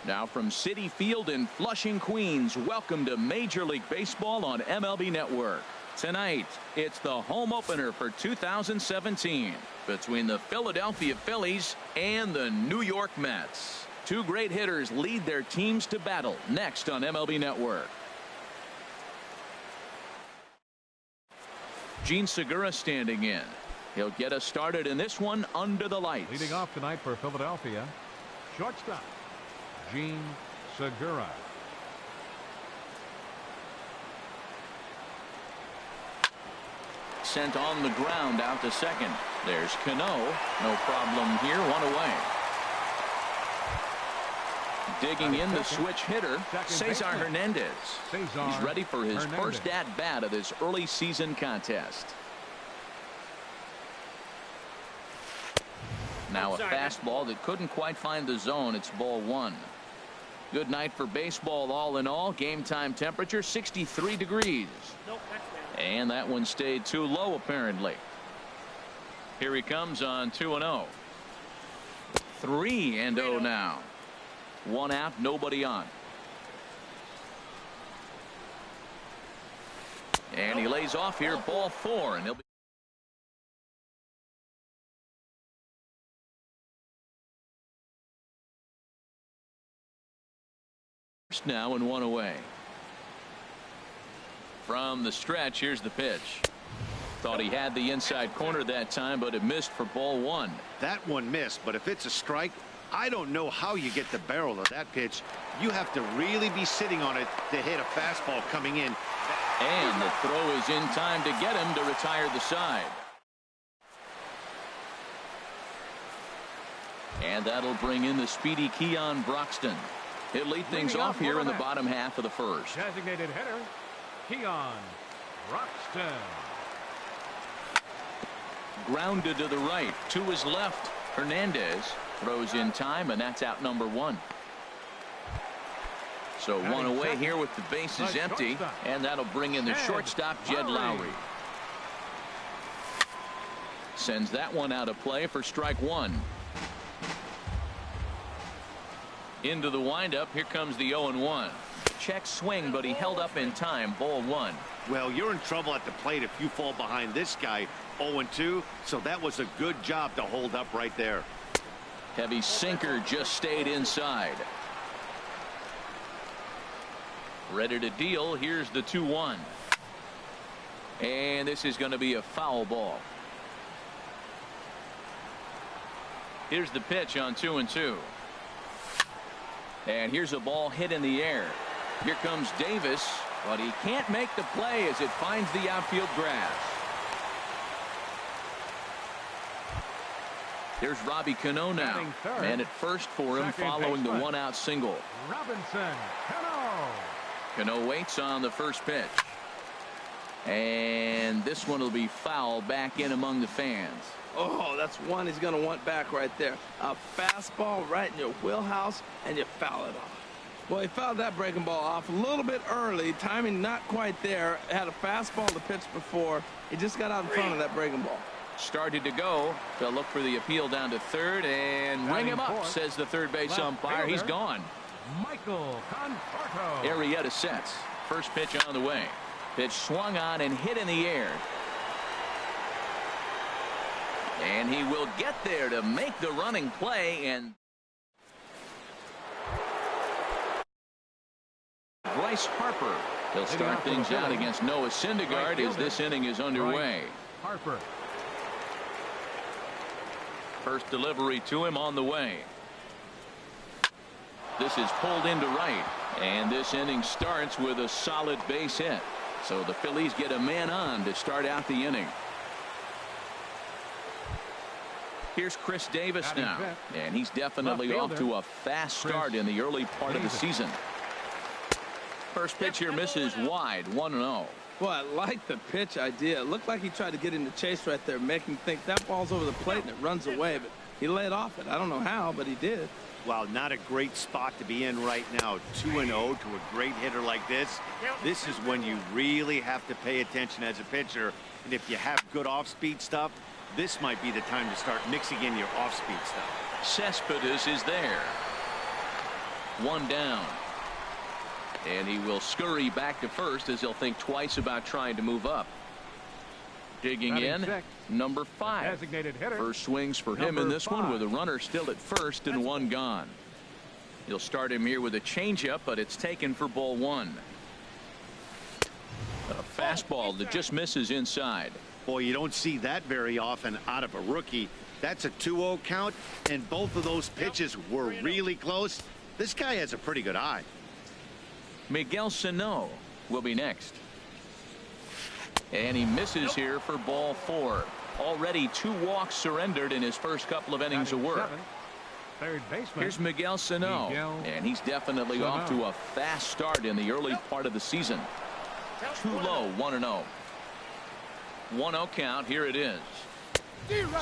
Now from Citi Field in Flushing, Queens, welcome to Major League Baseball on MLB Network. Tonight, it's the home opener for 2017 between the Philadelphia Phillies and the New York Mets. Two great hitters lead their teams to battle next on MLB Network. Gene Segura standing in. He'll get us started in this one under the lights. Leading off tonight for Philadelphia, shortstop Gene Segura. Sent on the ground out to second. There's Cano. No problem here. One away. Digging in the switch hitter, Cesar Hernandez. He's ready for his first at-bat of this early season contest. Now a fastball that couldn't quite find the zone. It's ball one. Good night for baseball all in all. Game time temperature 63 degrees. And that one stayed too low apparently. Here he comes on 2-0. 3-0 now. One out, nobody on. And he lays off here, ball four, and he'll be now and one away. From the stretch, here's the pitch. Thought he had the inside corner that time, but it missed for ball one. That one missed, but if it's a strike, I don't know how you get the barrel of that pitch. You have to really be sitting on it to hit a fastball coming in. And the throw is in time to get him to retire the side. And that'll bring in the speedy Keon Broxton. He'll lead things off here in the bottom half of the first. Designated hitter Keon Broxton. Grounded to the right, to his left. Hernandez throws in time, and that's out number one. So one away here with the bases empty, and that'll bring in the shortstop, Jed Lowry. Sends that one out of play for strike one. Into the windup, here comes the 0-1. Check swing, but he held up in time, ball one. Well, you're in trouble at the plate if you fall behind this guy. 0-2, so that was a good job to hold up right there. Heavy sinker just stayed inside. Ready to deal. Here's the 2-1. And this is going to be a foul ball. Here's the pitch on 2-2. And here's a ball hit in the air. Here comes Davis, but he can't make the play as it finds the outfield grass. Here's Robbie Cano now. Man at first for him following the one-out single. Robinson Cano. Cano waits on the first pitch. And this one will be foul back in among the fans. Oh, that's one he's going to want back right there. A fastball right in your wheelhouse, and you foul it off. Well, he fouled that breaking ball off a little bit early. Timing not quite there. Had a fastball to pitch before. He just got out in front of that breaking ball. Started to go. They'll look for the appeal down to third and ring him up, says the third base umpire. He's gone. Michael Conforto. Arrieta sets. First pitch on the way. Pitch swung on and hit in the air. And he will get there to make the running play. And Bryce Harper. He'll start things out against Noah Syndergaard as this inning is underway. Harper. First delivery to him on the way. This is pulled into right. And this inning starts with a solid base hit. So the Phillies get a man on to start out the inning. Here's Chris Davis now. And he's definitely off to a fast start in the early part of the season. First pitch here misses wide, 1-0. Boy, I like the pitch idea. It looked like he tried to get in the chase right there, make him think that ball's over the plate and it runs away. But he laid off it. I don't know how, but he did. Well, not a great spot to be in right now. 2-0 to a great hitter like this. This is when you really have to pay attention as a pitcher. And if you have good off-speed stuff, this might be the time to start mixing in your off-speed stuff. Cespedes is there. One down. And he will scurry back to first as he'll think twice about trying to move up. Digging in, number 5. Designated hitter. First swings for him in this one with a runner still at first and one gone. He'll start him here with a changeup, but it's taken for ball 1. A fastball that just misses inside. Boy, you don't see that very often out of a rookie. That's a 2-0 count, and both of those pitches were really close. This guy has a pretty good eye. Miguel Sano will be next. And he misses here for ball 4. Already 2 walks surrendered in his first couple of innings of work. Third baseman. Here's Miguel Sano, and he's definitely off to a fast start in the early part of the season. Too low, 1-0. 1-0 count. Here it is.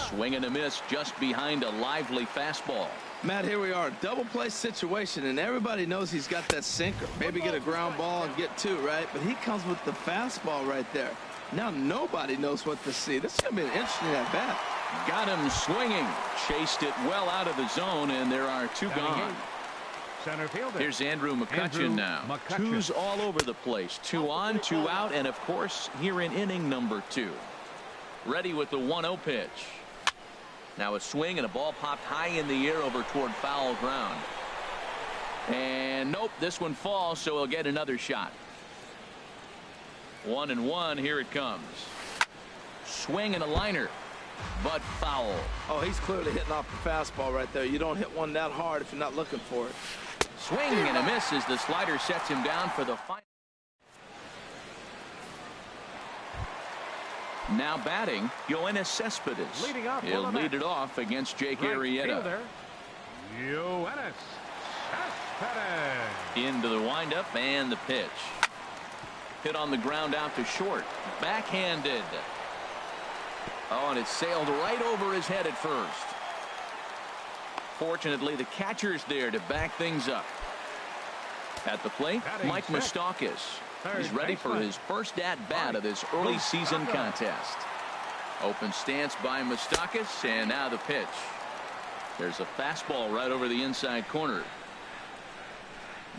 Swing and a miss just behind a lively fastball. Matt, here we are, double play situation, and everybody knows he's got that sinker. Maybe get a ground ball and get 2, right? But he comes with the fastball right there. Now nobody knows what to see. This is going to be an interesting at bat. Got him swinging. Chased it well out of the zone, and there are 2 gone. Center fielder. Here's Andrew McCutchen now. 2's all over the place. 2 on, 2 out, and of course here in inning number 2. Ready with the 1-0 pitch. Now a swing and a ball popped high in the air over toward foul ground. And nope, this one falls, so he'll get another shot. 1-1. Here it comes. Swing and a liner, but foul. Oh, he's clearly hitting off the fastball right there. You don't hit one that hard if you're not looking for it. Swing and a miss as the slider sets him down for the final. Now batting, Yoenis Cespedes. He'll lead it off against Jake Arrieta. Yoenis Cespedes. Into the windup and the pitch. Hit on the ground out to short. Backhanded. Oh, and it sailed right over his head at first. Fortunately, the catcher's there to back things up. At the plate, Mike Moustakas. He's ready for his first at-bat of this early season contest. Open stance by Moustakas, and now the pitch. There's a fastball right over the inside corner.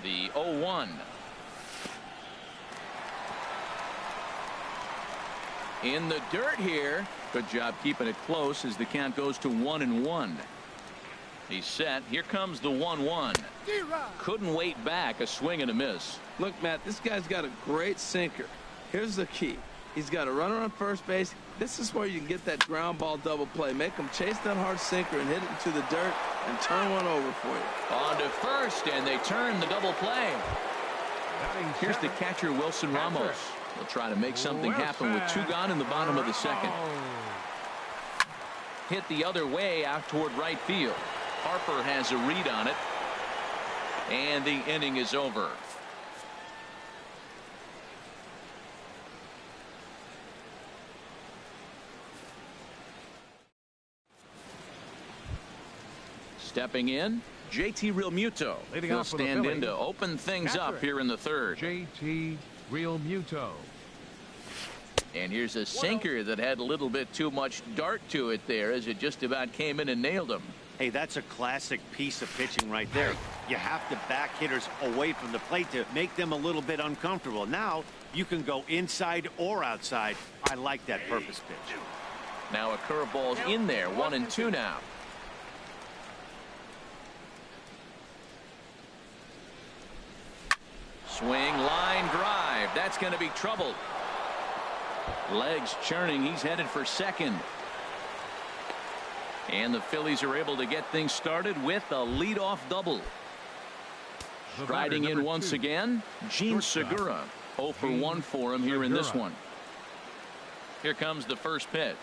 The 0-1. In the dirt here. Good job keeping it close as the count goes to 1-1. He's set. Here comes the 1-1. Couldn't wait back. A swing and a miss. Look, Matt, this guy's got a great sinker. Here's the key. He's got a runner on first base. This is where you can get that ground ball double play. Make him chase that hard sinker and hit it into the dirt and turn one over for you. On to first, and they turn the double play. Here's the catcher, Wilson Ramos. He'll try to make something happen with 2 gone in the bottom of the second. Hit the other way out toward right field. Harper has a read on it. And the inning is over. Stepping in, JT Realmuto. He'll stand in to open things up here in the third. JT Realmuto. And here's a sinker that had a little bit too much dart to it there as it just about came in and nailed him. Hey, that's a classic piece of pitching right there. You have to back hitters away from the plate to make them a little bit uncomfortable. Now you can go inside or outside. I like that purpose pitch. Now a curveball's in there. 1-2 now. Swing, line drive. That's going to be trouble. Legs churning. He's headed for second. And the Phillies are able to get things started with a leadoff double. Striding in once again, Gene Segura. 0 for 1 for him here in this one. Here comes the first pitch.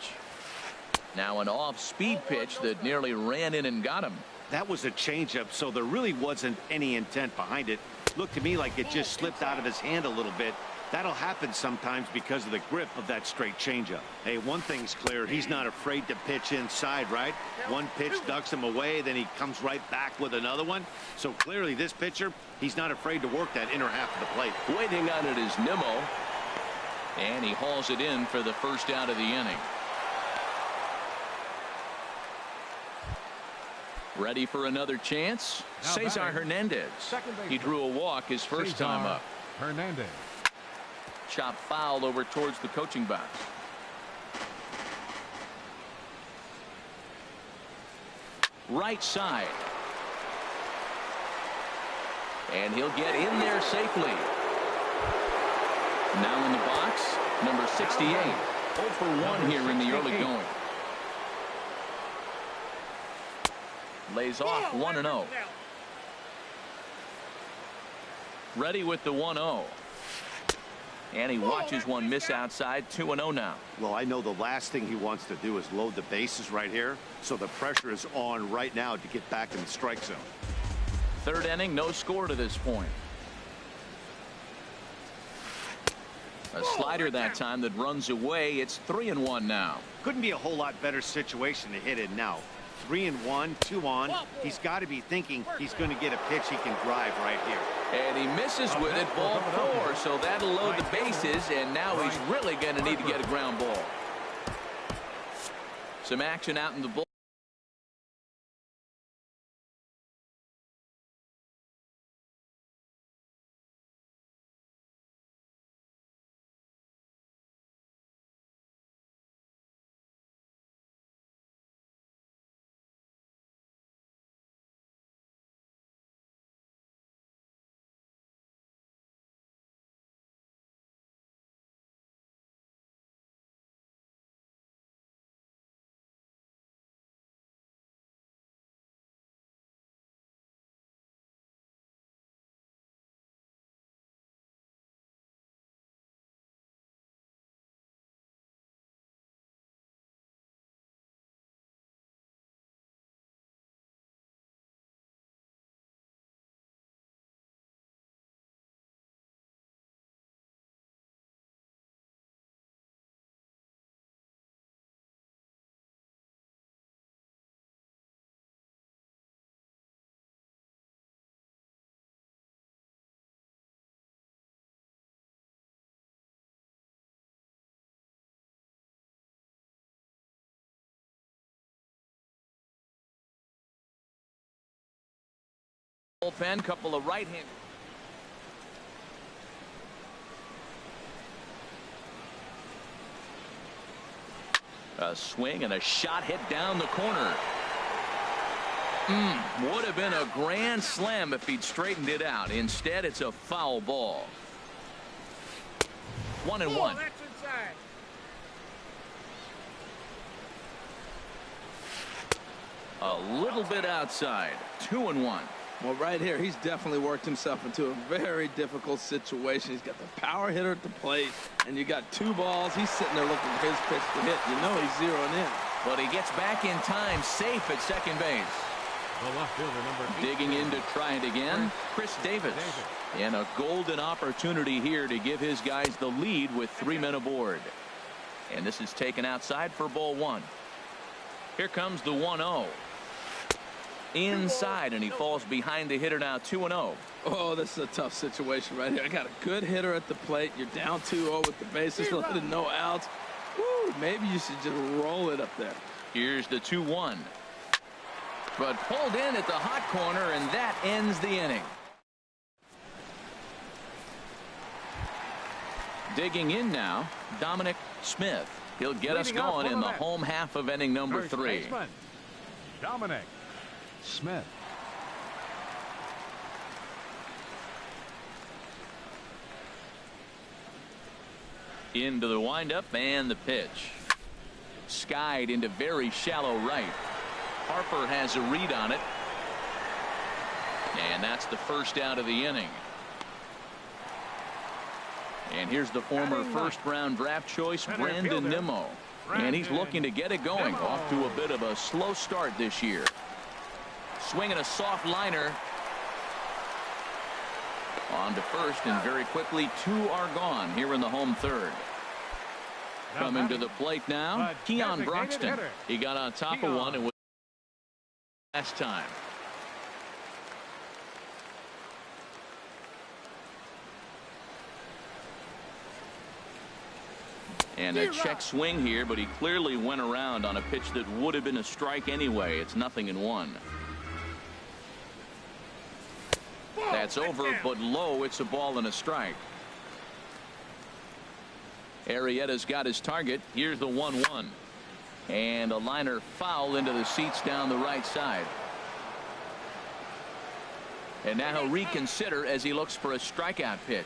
Now an off-speed pitch that nearly ran in and got him. That was a changeup, so there really wasn't any intent behind it. Looked to me like it just slipped out of his hand a little bit. That'll happen sometimes because of the grip of that straight changeup. Hey, one thing's clear. He's not afraid to pitch inside, right? One pitch ducks him away, then he comes right back with another one. So clearly this pitcher, he's not afraid to work that inner half of the plate. Waiting on it is Nimmo. And he hauls it in for the first out of the inning. Ready for another chance? Now Cesar batting, Hernandez. He drew a walk his first time up. Hernandez. Chop foul over towards the coaching box. Right side. And he'll get in there safely. Now in the box, number 68. 0 for 1 here in the early going. Lays off 1-0. Ready with the 1-0. And he watches one miss outside. 2-0 now. Well, I know the last thing he wants to do is load the bases right here. So the pressure is on right now to get back in the strike zone. Third inning, no score to this point. A slider that time that runs away. It's 3-1 now. Couldn't be a whole lot better situation to hit in now. 3-1, 2 on. He's got to be thinking he's going to get a pitch he can drive right here. And he misses with it, ball 4, so that'll load the bases, and now he's really going to need to get a ground ball. Some action out in the bull. Bullpen, couple of right-handed. A swing and a shot hit down the corner. Would have been a grand slam if he'd straightened it out. Instead, it's a foul ball. 1-1. A little bit outside. 2-1. Well, right here, he's definitely worked himself into a very difficult situation. He's got the power hitter at the plate, and you got 2 balls. He's sitting there looking for his pitch to hit. You know he's zeroing in. But he gets back in time, safe at second base. The left fielder, number 8. Digging in to try it again, Chris Davis. And a golden opportunity here to give his guys the lead with 3 men aboard. And this is taken outside for ball 1. Here comes the 1-0. Inside, and he falls behind the hitter now. 2-0. Oh, this is a tough situation right here. I got a good hitter at the plate. You're down 2-0 with the bases loaded, no outs. Woo, maybe you should just roll it up there. Here's the 2-1. But pulled in at the hot corner, and that ends the inning. Digging in now, Dominic Smith. He'll get us going in the home half of inning number 3. Dominic Smith. Into the windup and the pitch. Skied into very shallow right. Harper has a read on it. And that's the first out of the inning. And here's the former first-round draft choice, Brandon Nimmo. And he's looking to get it going. Off to a bit of a slow start this year. Swinging a soft liner. On to first, and very quickly 2 are gone here in the home third. Coming to the plate now, Keon Broxton. He got on top of one and was last time. And a check swing here, but he clearly went around on a pitch that would have been a strike anyway. It's 0-1. That's over, but low. It's a ball and a strike. Arrieta's got his target. Here's the 1-1. And a liner foul into the seats down the right side. And now he'll reconsider as he looks for a strikeout pitch.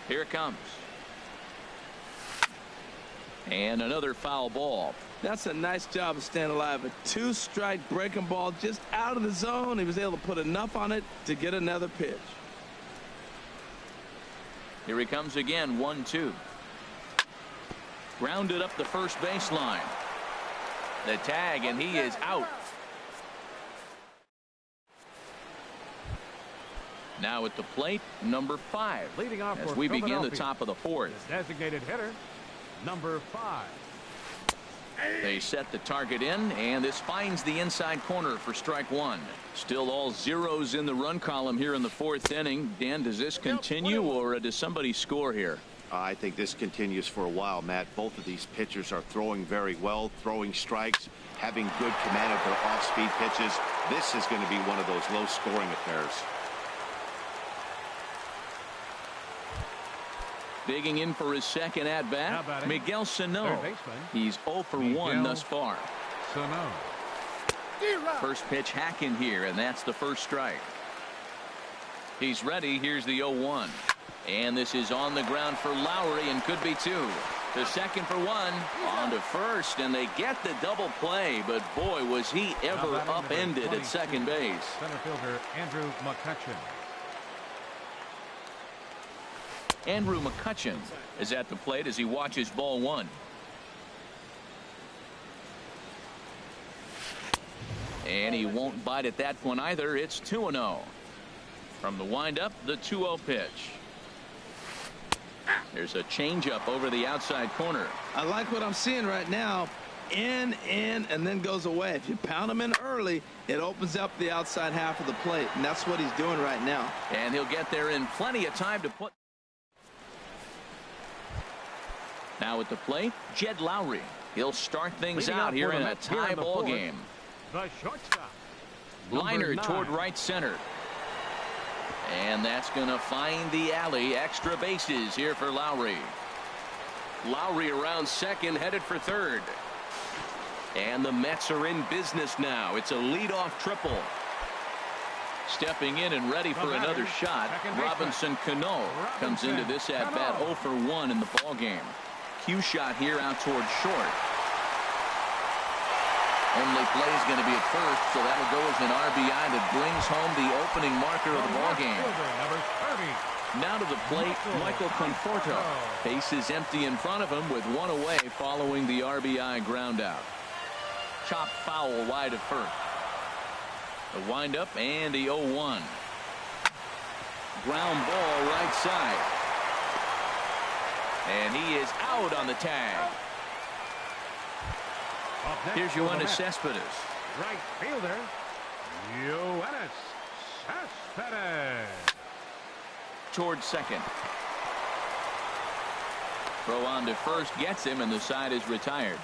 Here it comes. And another foul ball. That's a nice job of staying alive. A 2-strike breaking ball just out of the zone. He was able to put enough on it to get another pitch. Here he comes again, 1-2. Grounded up the first baseline. The tag, and he is out. Now at the plate, number 5. Leading off as for we begin the Philadelphia, top of the 4th. the designated hitter, number 5. They set the target in, and this finds the inside corner for strike 1. Still all zeros in the run column here in the 4th inning. Dan, does this continue, or does somebody score here? I think this continues for a while, Matt. Both of these pitchers are throwing very well, throwing strikes, having good command of their off-speed pitches. This is going to be one of those low-scoring affairs. Digging in for his second at-bat, Miguel Sano. He's 0 for 1 thus far. Sano. First pitch hacking here, and that's the first strike. He's ready. Here's the 0-1. And this is on the ground for Lowry, and could be 2. To second for 1. On to first, and they get the double play, but boy, was he ever upended at second base. Center fielder Andrew McCutchen. Andrew McCutchen is at the plate as he watches ball 1. And he won't bite at that one either. It's 2-0. From the windup, the 2-0 pitch. There's a changeup over the outside corner. I like what I'm seeing right now. In, and then goes away. If you pound him in early, it opens up the outside half of the plate, and that's what he's doing right now. And he'll get there in plenty of time to put. Now at the plate, Jed Lowry. He'll start things out here in a tie ball game. The shortstop. Liner toward right center. And that's going to find the alley. Extra bases here for Lowry. Lowry around second, headed for third. And the Mets are in business now. It's a leadoff triple. Stepping in and ready for another shot, Robinson Cano comes into this at-bat 0 for 1 in the ball game. Cue shot here out towards short. Only play is going to be at first, so that'll go as an RBI that brings home the opening marker of the ball game. Now to the plate, Michael Conforto. Base is empty in front of him with 1 away following the RBI ground out. Chop foul wide of first. The windup and the 0-1. Ground ball right side. And he is out on the tag. Here's Yoenis Cespedes. Right fielder, Yoenis Cespedes. Towards second. Throw on to first gets him, and the side is retired.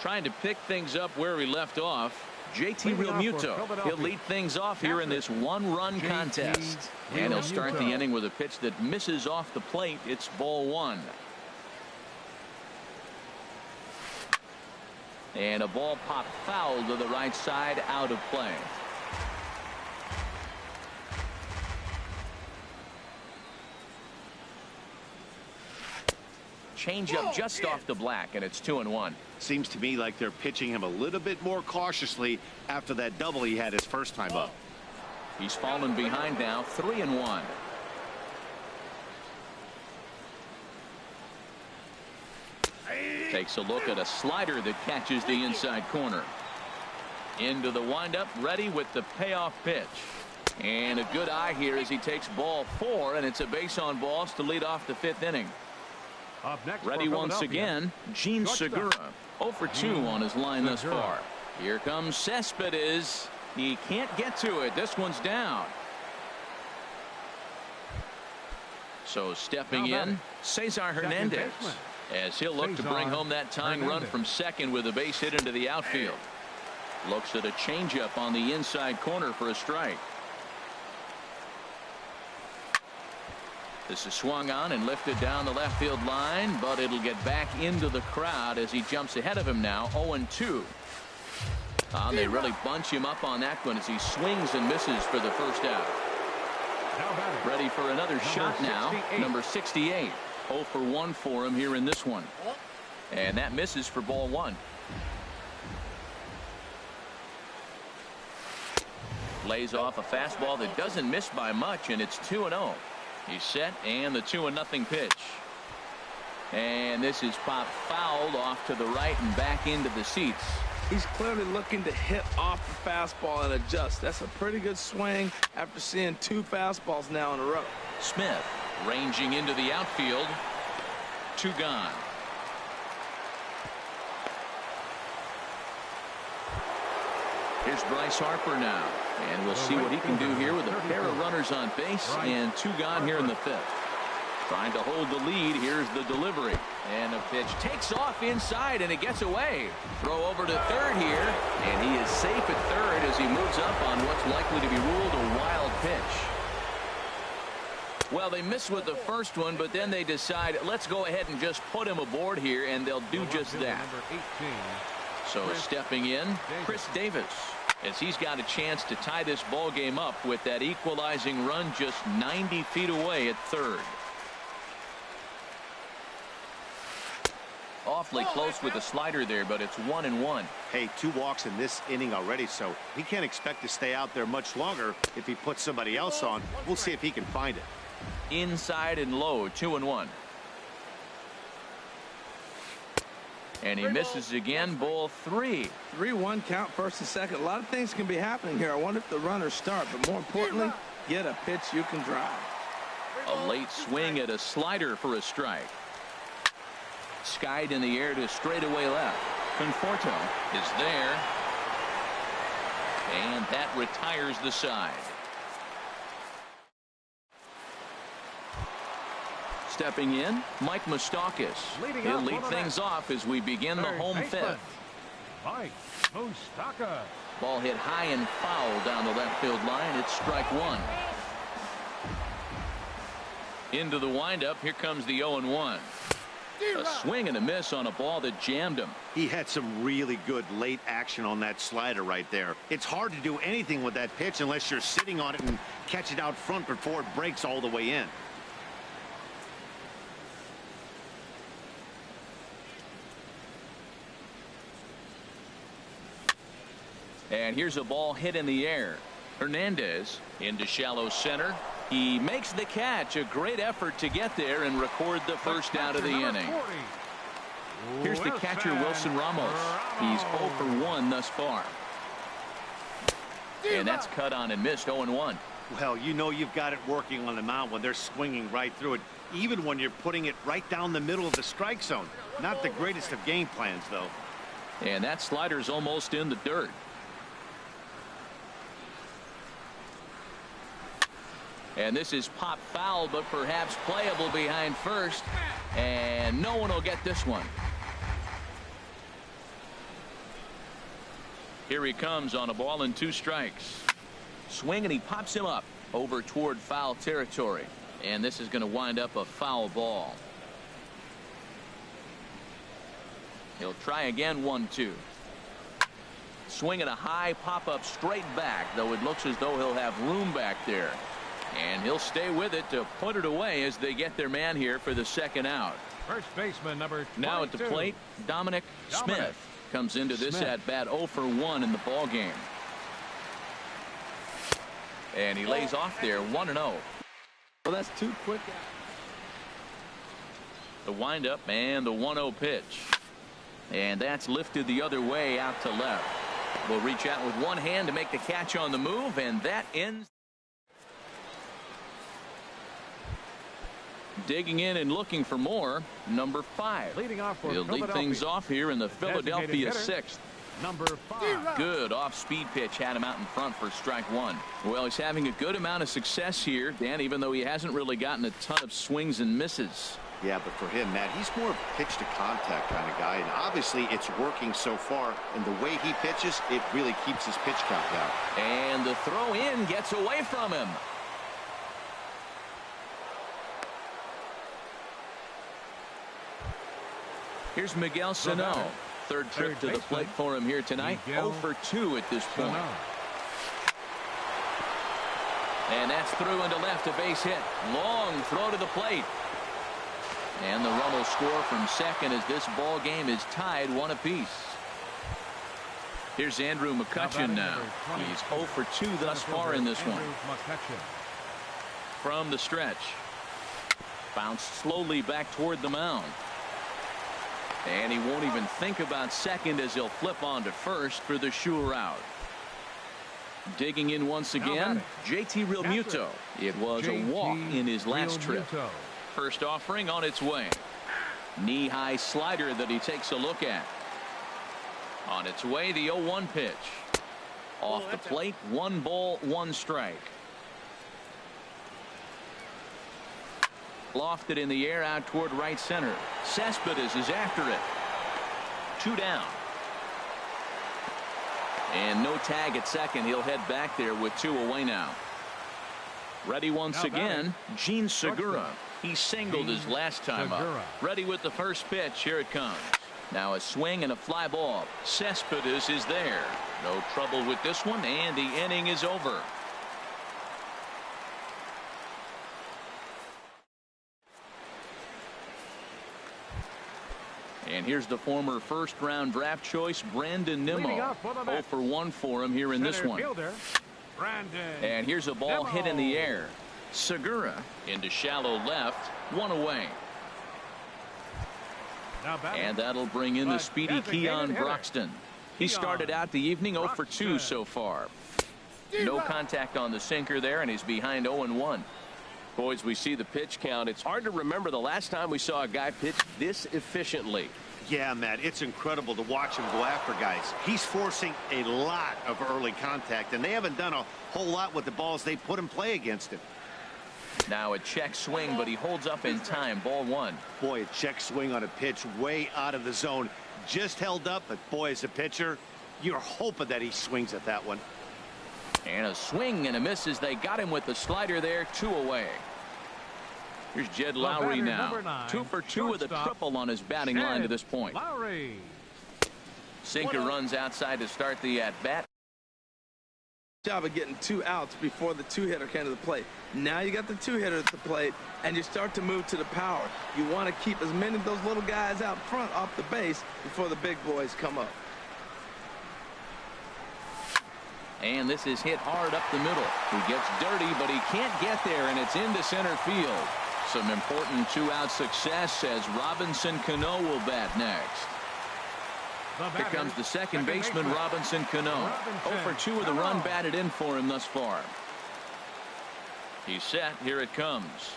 Trying to pick things up where he left off. JT Realmuto. He'll lead things off here in this one-run contest. And he'll start the inning with a pitch that misses off the plate. It's ball 1. And a ball popped foul to the right side, out of play. Changeup just off the black, and it's 2-1. Seems to me like they're pitching him a little bit more cautiously after that double he had his first time up. He's fallen behind now, 3-1. Takes a look at a slider that catches the inside corner. Into the windup, ready with the payoff pitch. And a good eye here as he takes ball 4, and it's a base on balls to lead off the 5th inning. Ready once again, Gene Segura. 0 for 2 on his line thus far. Here comes Cespedes. He can't get to it. This one's down. So stepping in, Cesar Hernandez. as he'll look to bring home that tying run from second with a base hit into the outfield. Looks at a changeup on the inside corner for a strike. This is swung on and lifted down the left field line, but it'll get back into the crowd as he jumps ahead of him now. 0-2. They really bunch him up on that one as he swings and misses for the first out. Ready for another shot now. Number 68. 0 for 1 for him here in this one. And that misses for ball one. Lays off a fastball that doesn't miss by much, and it's 2-0. He's set, and the 2-0 pitch. And this is popped fouled off to the right and back into the seats. He's clearly looking to hit off the fastball and adjust. That's a pretty good swing after seeing 2 fastballs now in a row. Smith ranging into the outfield. 2 gone. Here's Bryce Harper now, and we'll see what he can do here with a pair of runners on base and 2 gone here in the 5th. Trying to hold the lead. Here's the delivery, and the pitch takes off inside, and it gets away. Throw over to third here, and he is safe at third as he moves up on what's likely to be ruled a wild pitch. Well, they missed with the first one, but then they decide, let's go ahead and just put him aboard here, and they'll do just that. So stepping in, Chris Davis, as he's got a chance to tie this ball game up with that equalizing run just 90 feet away at third. Awfully close with the slider there, but it's 1-1. Hey, 2 walks in this inning already, so he can't expect to stay out there much longer if he puts somebody else on. We'll see if he can find it. Inside and low, 2-1. And he misses again, ball 3. 3-1 count, first and second. A lot of things can be happening here. I wonder if the runners start, but more importantly, get a pitch you can drive. A late swing at a slider for a strike. Skied in the air to straightaway left. Conforto is there. And that retires the side. Stepping in, Mike Moustakas. He'll lead things off as we begin the home 5th. Mike Moustakas. Ball hit high and foul down the left field line. It's strike 1. Into the windup. Here comes the 0-1. A swing and a miss on a ball that jammed him. He had some really good late action on that slider right there. It's hard to do anything with that pitch unless you're sitting on it and catch it out front before it breaks all the way in. And here's a ball hit in the air. Hernandez into shallow center. He makes the catch. A great effort to get there and record the first out of the inning. Here's the catcher, Wilson Ramos. He's 0 for 1 thus far. And that's cut on and missed. 0-1. Well, you know you've got it working on the mound when they're swinging right through it, even when you're putting it right down the middle of the strike zone. Not the greatest of game plans, though. And that slider's almost in the dirt. And this is pop foul, but perhaps playable behind first. And no one will get this one. Here he comes on a ball and 2 strikes. Swing, and he pops him up over toward foul territory. And this is going to wind up a foul ball. He'll try again, 1-2. Swinging a high pop-up straight back, though it looks as though he'll have room back there. And he'll stay with it to put it away as they get their man here for the second out. First baseman number 22. Now at the plate, Dominic Smith comes into this at bat 0 for 1 in the ball game. And he lays off there 1-0. Well, that's too quick. The windup and the 1-0 pitch. And that's lifted the other way out to left. Will reach out with one hand to make the catch on the move, and that ends. Digging in and looking for more, number 5. Leading off for He'll lead things off here in the Philadelphia 6th. number 5. Good off-speed pitch had him out in front for strike one. Well, he's having a good amount of success here, Dan, even though he hasn't really gotten a ton of swings and misses. Yeah, but for him, Matt, he's more of a pitch-to-contact kind of guy, and obviously it's working so far, and the way he pitches, it really keeps his pitch count down. And the throw in gets away from him. Here's Miguel Sano. Third trip to the plate for him here tonight. 0 for 2 at this point. And that's through into left, a base hit. Long throw to the plate. And the run will score from second as this ball game is tied 1 apiece. Here's Andrew McCutchen now. He's 0 for 2 thus far in this one. From the stretch. Bounced slowly back toward the mound. And he won't even think about second as he'll flip on to first for the sure out. Digging in once again, JT Realmuto. It was a walk in his last trip. First offering on its way. Knee-high slider that he takes a look at. On its way, the 0-1 pitch. Off the plate, 1 ball, 1 strike. Lofted in the air out toward right center. Cespedes is after it. 2 down. And no tag at second. He'll head back there with 2 away now. Ready once again, Gene Segura. He singled his last time up. Ready with the first pitch. Here it comes. Now a swing and a fly ball. Cespedes is there. No trouble with this one, and the inning is over. And here's the former first-round draft choice, Brandon Nimmo. 0 for 1 for him here in this one. And here's a ball hit in the air. Segura into shallow left, 1 away. And that'll bring in the speedy Keon Broxton. He started out the evening 0 for 2 so far. No contact on the sinker there, and he's behind 0-1. Boys, we see the pitch count. It's hard to remember the last time we saw a guy pitch this efficiently. Yeah, Matt, it's incredible to watch him go after guys. He's forcing a lot of early contact, and they haven't done a whole lot with the balls they put in play against him. Now a check swing, but he holds up in time. Ball 1. Boy, a check swing on a pitch way out of the zone. Just held up, but boy, as a pitcher, you're hoping that he swings at that one. And a swing and a miss as they got him with the slider there. 2 away. Here's Jed Lowry now. 2 for 2 with a triple on his batting line to this point. Sinker runs outside to start the at-bat. Job of getting 2 outs before the 2-hitter came to the plate. Now you got the 2-hitter at the plate, and you start to move to the power. You want to keep as many of those little guys out front off the base before the big boys come up. And this is hit hard up the middle. He gets dirty, but he can't get there, and it's into center field. Some important 2-out success as Robinson Cano will bat next. Here comes the second baseman, Robinson Cano. 0 for 2 with a run batted in for him thus far. He's set. Here it comes.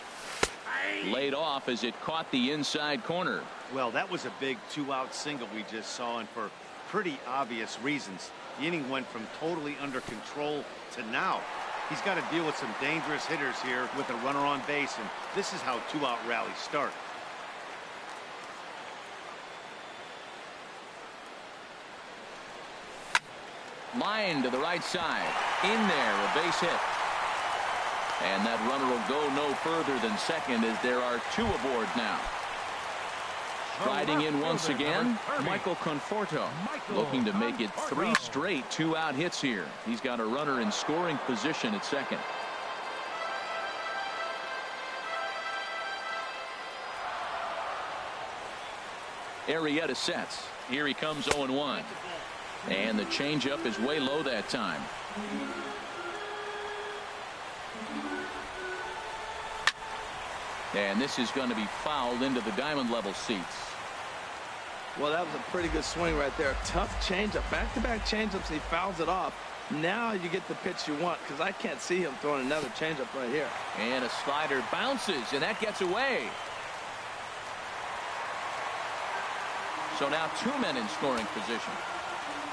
Laid off as it caught the inside corner. Well, that was a big 2-out single we just saw, and for pretty obvious reasons. The inning went from totally under control to now. He's got to deal with some dangerous hitters here with a runner on base, and this is how 2-out rallies start. Line to the right side. In there, a base hit. And that runner will go no further than second as there are 2 aboard now. Striding in once again, Michael Conforto, looking to make it 3 straight 2-out hits here. He's got a runner in scoring position at second. Arrieta sets. Here he comes 0-1. And the changeup is way low that time. And this is going to be fouled into the diamond level seats. Well, that was a pretty good swing right there. Tough changeup. Back-to-back changeups, and he fouls it off. Now you get the pitch you want, because I can't see him throwing another changeup right here. And a slider bounces, and that gets away. So now 2 men in scoring position.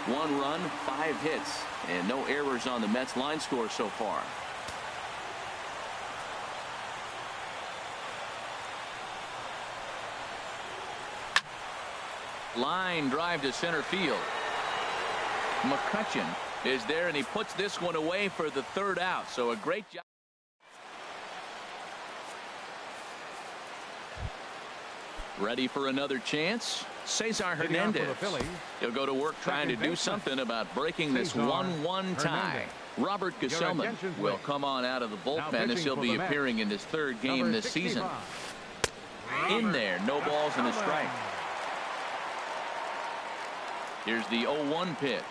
1 run, 5 hits, and no errors on the Mets line score so far. Line drive to center field. McCutchen is there, and he puts this one away for the 3rd out. So a great job. Ready for another chance. Cesar Hernandez. He'll go to work trying to do something about breaking this 1-1 tie. Robert Gesellman will come on out of the bullpen as he'll be appearing in his 3rd game this season. In there, no balls and a strike. Here's the 0-1 pitch.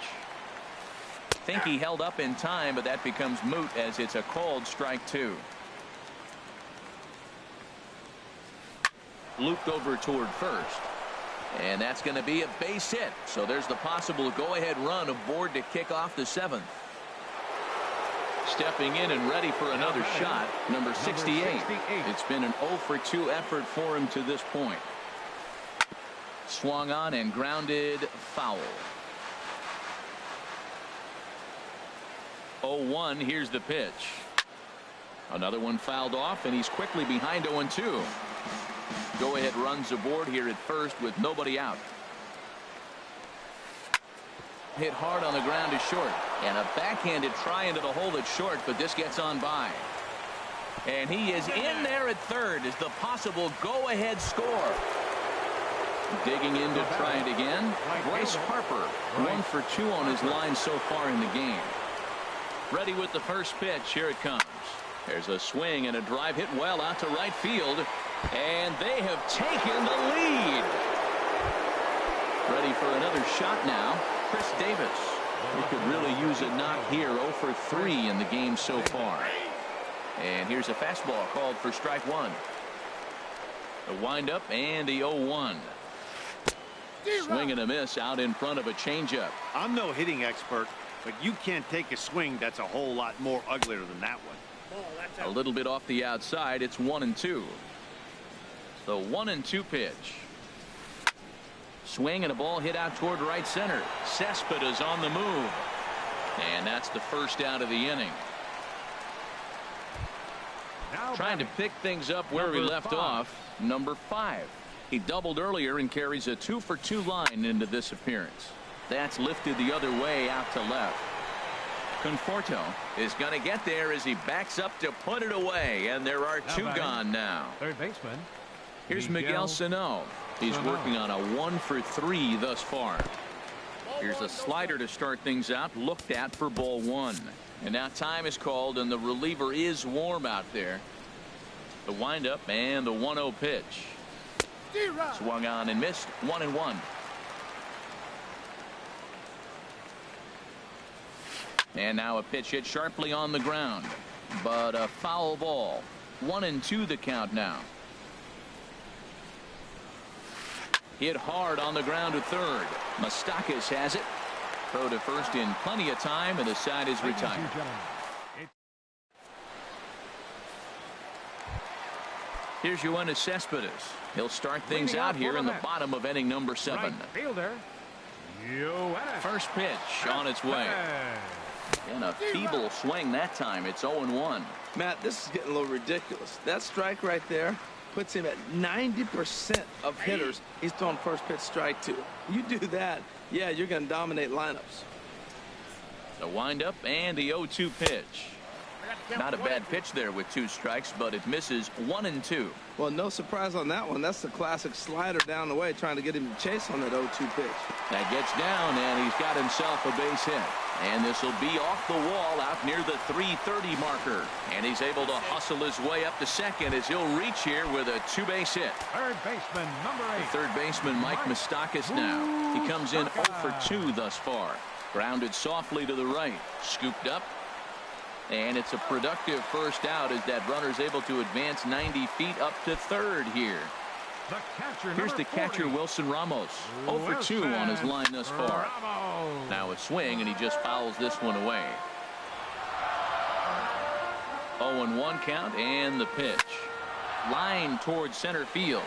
Think he held up in time, but that becomes moot as it's a called strike 2. Looped over toward first, and that's going to be a base hit. So there's the possible go-ahead run aboard to kick off the 7th. Stepping in and ready for another shot, number 68. It's been an 0 for 2 effort for him to this point. Swung on and grounded foul. 0-1. Here's the pitch. Another one fouled off, and he's quickly behind 0-2. Go ahead runs aboard here at first with nobody out. Hit hard on the ground to short, and a backhanded try into the hole that's short, but this gets on by. And he is in there at 3rd as the possible go-ahead score. Digging in to try it again. Bryce Harper, 1 for 2 on his line so far in the game. Ready with the first pitch. Here it comes. There's a swing and a drive hit well out to right field. And they have taken the lead. Ready for another shot now. Chris Davis. He could really use a knock here. 0 for 3 in the game so far. And here's a fastball called for strike 1. The windup and the 0-1. Swing and a miss out in front of a changeup. I'm no hitting expert, but you can't take a swing that's a whole lot more uglier than that one. A little bit off the outside. It's 1-2. The 1-2 pitch. Swing and a ball hit out toward right center. Cespedes on the move. And that's the first out of the inning. Trying to pick things up where he left off. Number 5. He doubled earlier and carries a 2 for 2 line into this appearance. That's lifted the other way out to left. Conforto is going to get there as he backs up to put it away, and there are 2 gone now. 3rd baseman. Here's Miguel Sano. He's working on a 1 for 3 thus far. Here's a slider to start things out, looked at for ball 1. And now time is called, and the reliever is warm out there. The windup and the 1-0 pitch. Swung on and missed. 1-1. And now a pitch hit sharply on the ground, but a foul ball. 1-2 the count now. Hit hard on the ground to 3rd. Moustakas has it. Throw to first in plenty of time, and the side is retired. Here's Yoenis Cespedes. He'll start things out here in the bottom of inning number 7. First pitch on its way. And a feeble swing that time. It's 0-1. Matt, this is getting a little ridiculous. That strike right there puts him at 90% of hitters. He's throwing first pitch strike 2. You do that, yeah, you're going to dominate lineups. The windup and the 0-2 pitch. Not a bad pitch there with 2 strikes, but it misses. 1-2. Well, no surprise on that one. That's the classic slider down the way, trying to get him to chase on that 0-2 pitch. That gets down, and he's got himself a base hit. And this will be off the wall out near the 330 marker. And he's able to hustle his way up to second as he'll reach here with a 2-base hit. 3rd baseman, number 8. Third baseman Mike Moustakas now. He comes in 0 for 2 thus far. Grounded softly to the right. Scooped up. And it's a productive first out as that runner's able to advance 90 feet up to 3rd here. Here's the catcher, Wilson Ramos. 0 for 2 on his line thus far. Now a swing, and he just fouls this one away. 0-1 count, and the pitch. Line towards center field.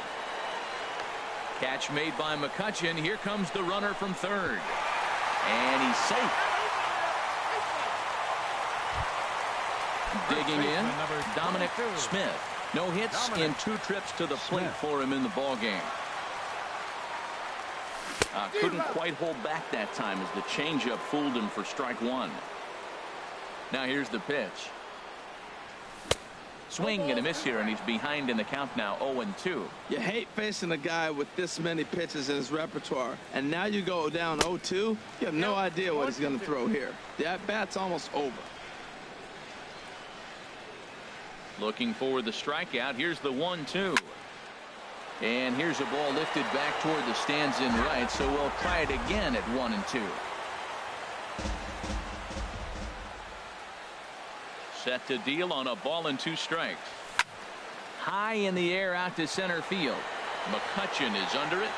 Catch made by McCutchen. Here comes the runner from 3rd. And he's safe. Digging in, Dominic Smith. No hits in 2 trips to the plate for him in the ballgame. Couldn't quite hold back that time as the changeup fooled him for strike 1. Now here's the pitch. Swing and a miss here, and he's behind in the count now, 0-2. You hate facing a guy with this many pitches in his repertoire, and now you go down 0-2. You have no idea what he's going to throw here. The at-bat's almost over. Looking for the strikeout. Here's the 1-2. And here's a ball lifted back toward the stands in right, so we'll try it again at 1-2. Set to deal on a ball and 2 strikes. High in the air out to center field. McCutchen is under it.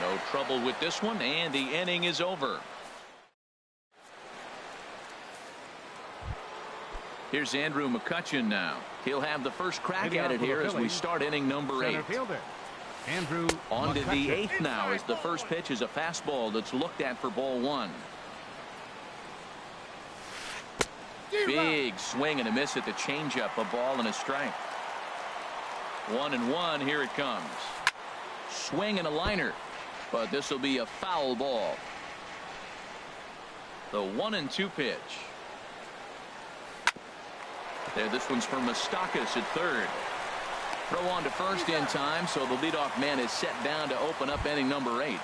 No trouble with this one, and the inning is over. Here's Andrew McCutchen now. He'll have the first crack at it here as we start inning number 8. Andrew on to the 8th now as the first pitch is a fastball that's looked at for ball 1. Big swing and a miss at the changeup, a ball and a strike. 1-1, here it comes. Swing and a liner, but this will be a foul ball. The 1-2 pitch. There, this one's for Moustakas at third. Throw on to first in time, so the leadoff man is set down to open up inning number 8.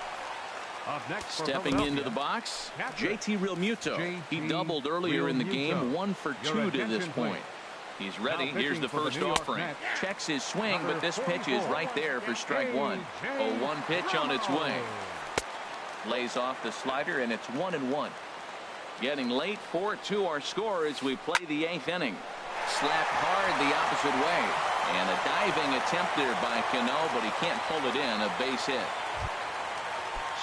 Stepping into the box, JT Realmuto. He doubled earlier in the game, 1 for 2 to this point. He's ready. Here's the first offering. Checks his swing, but this pitch is right there for strike 1. 0-1 pitch on its way. Lays off the slider, and it's 1-1. Getting late, 4-2 our score as we play the 8th inning. Slapped hard the opposite way. And a diving attempt there by Cano, but he can't pull it in. A base hit.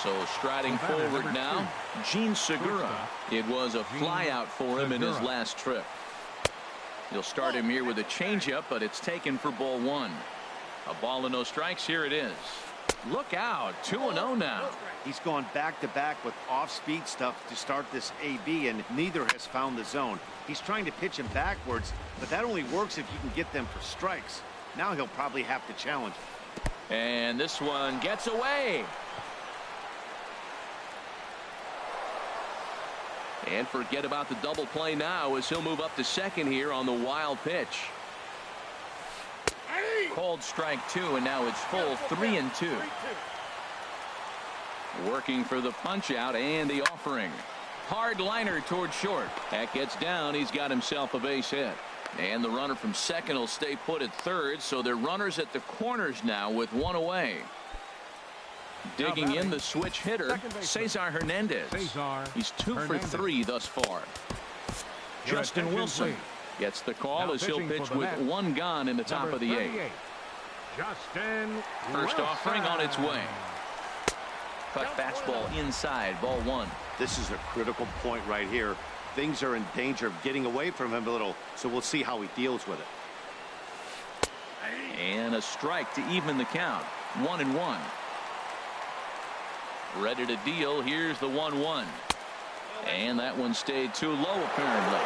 So striding forward now, Gene Segura. It was a fly out for him in his last trip. You'll start him here with a changeup, but it's taken for ball 1. A ball and no strikes. Here it is. Look out. 2-0 now. He's gone back-to-back with off-speed stuff to start this AB, and neither has found the zone. He's trying to pitch him backwards, but that only works if you can get them for strikes. Now he'll probably have to challenge. And this one gets away. And forget about the double play now as he'll move up to second here on the wild pitch. Called strike 2, and now it's full 3-2. Working for the punch out and the offering. Hard liner toward short. That gets down. He's got himself a base hit. And the runner from second will stay put at third, so they're runners at the corners now with 1 away. Digging in the switch hitter, Cesar Hernandez. He's 2 for 3 thus far. Justin Wilson gets the call as he'll pitch with 1 gone in the top of the 8th. First offering on its way. Cut fastball inside, ball 1. This is a critical point right here. Things are in danger of getting away from him a little, so we'll see how he deals with it. And a strike to even the count. 1-1. Ready to deal. Here's the 1-1. And that one stayed too low apparently.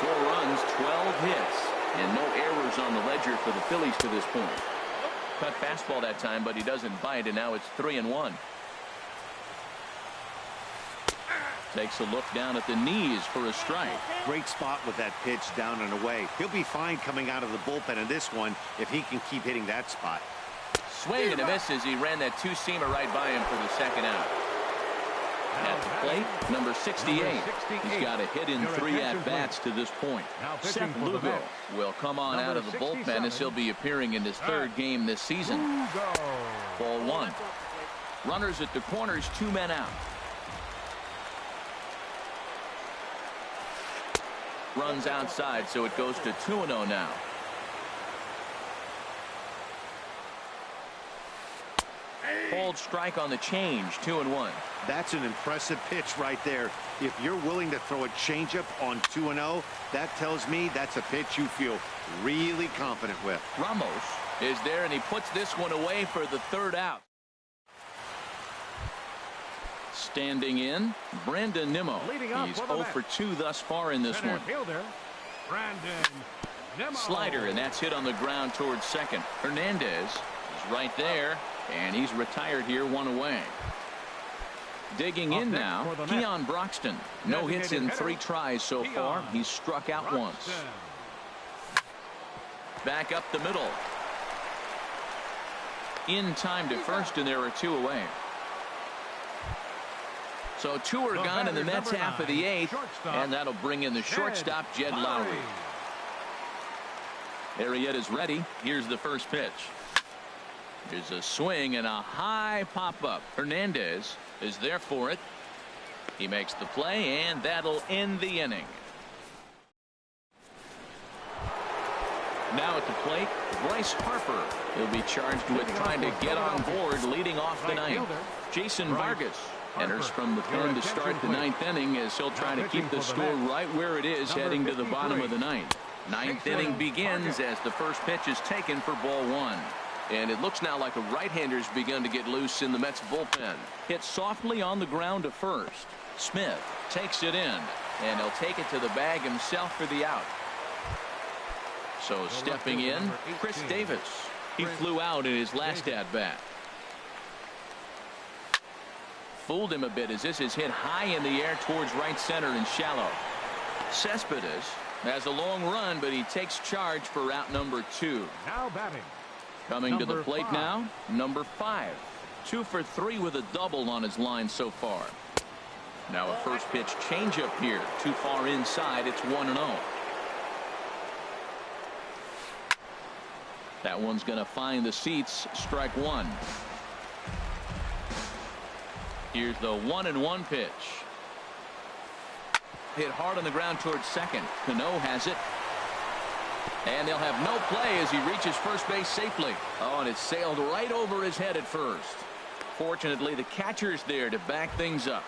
4 runs, 12 hits, and no errors on the ledger for the Phillies to this point. Cut fastball that time, but he doesn't bite, and now it's 3-1. Takes a look down at the knees for a strike. Great spot with that pitch down and away. He'll be fine coming out of the bullpen in this one if he can keep hitting that spot. Swing and a miss as he ran that 2-seamer right by him for the second out. At the plate, number 68. He's got a hit in 3 at-bats to this point. Seth Lugo will come on out of the bullpen as he'll be appearing in his 3rd game this season. Ball 1. Runners at the corners, 2 men out. Runs outside, so it goes to 2-0 now. Cold strike on the change, 2-1. That's an impressive pitch right there. If you're willing to throw a changeup on 2-0, that tells me that's a pitch you feel really confident with. Ramos is there, and he puts this one away for the 3rd out. Standing in, Brandon Nimmo. He's 0 for 2 thus far in this one. Fielder, Brandon Nimmo. Slider, and that's hit on the ground towards second. Hernandez is right there, and he's retired here, 1 away. Digging in now, Keon Broxton. No hits in 3 tries so far. He's struck out once. Back up the middle. In time to first, and there are 2 away. So 2 are gone in the Mets half of the 8th, and that'll bring in the shortstop, Jed Lowry. Arrieta's ready. Here's the first pitch. Here's a swing and a high pop-up. Hernandez is there for it. He makes the play, and that'll end the inning. Now at the plate, Bryce Harper. He'll be charged with trying to get on board leading off the ninth. Jason Vargas enters from the pen to start the 9th inning as he'll try to keep the score right where it is heading to the bottom of the 9th. 9th inning begins as the first pitch is taken for ball 1. And it looks now like a right-hander's begun to get loose in the Mets bullpen. Hit softly on the ground to first. Smith takes it in, and he'll take it to the bag himself for the out. So stepping in, Chris Davis. He flew out in his last at-bat. Fooled him a bit as this is hit high in the air towards right center and shallow. Cespedes has a long run, but he takes charge for route number 2. Now batting. Coming to the plate now, number 5. 2 for 3 with a double on his line so far. Now a first pitch changeup here. Too far inside. It's 1-0. That one's going to find the seats. Strike 1. Here's the 1-1 pitch. Hit hard on the ground towards second. Cano has it. And they'll have no play as he reaches first base safely. Oh, and it sailed right over his head at first. Fortunately, the catcher's there to back things up.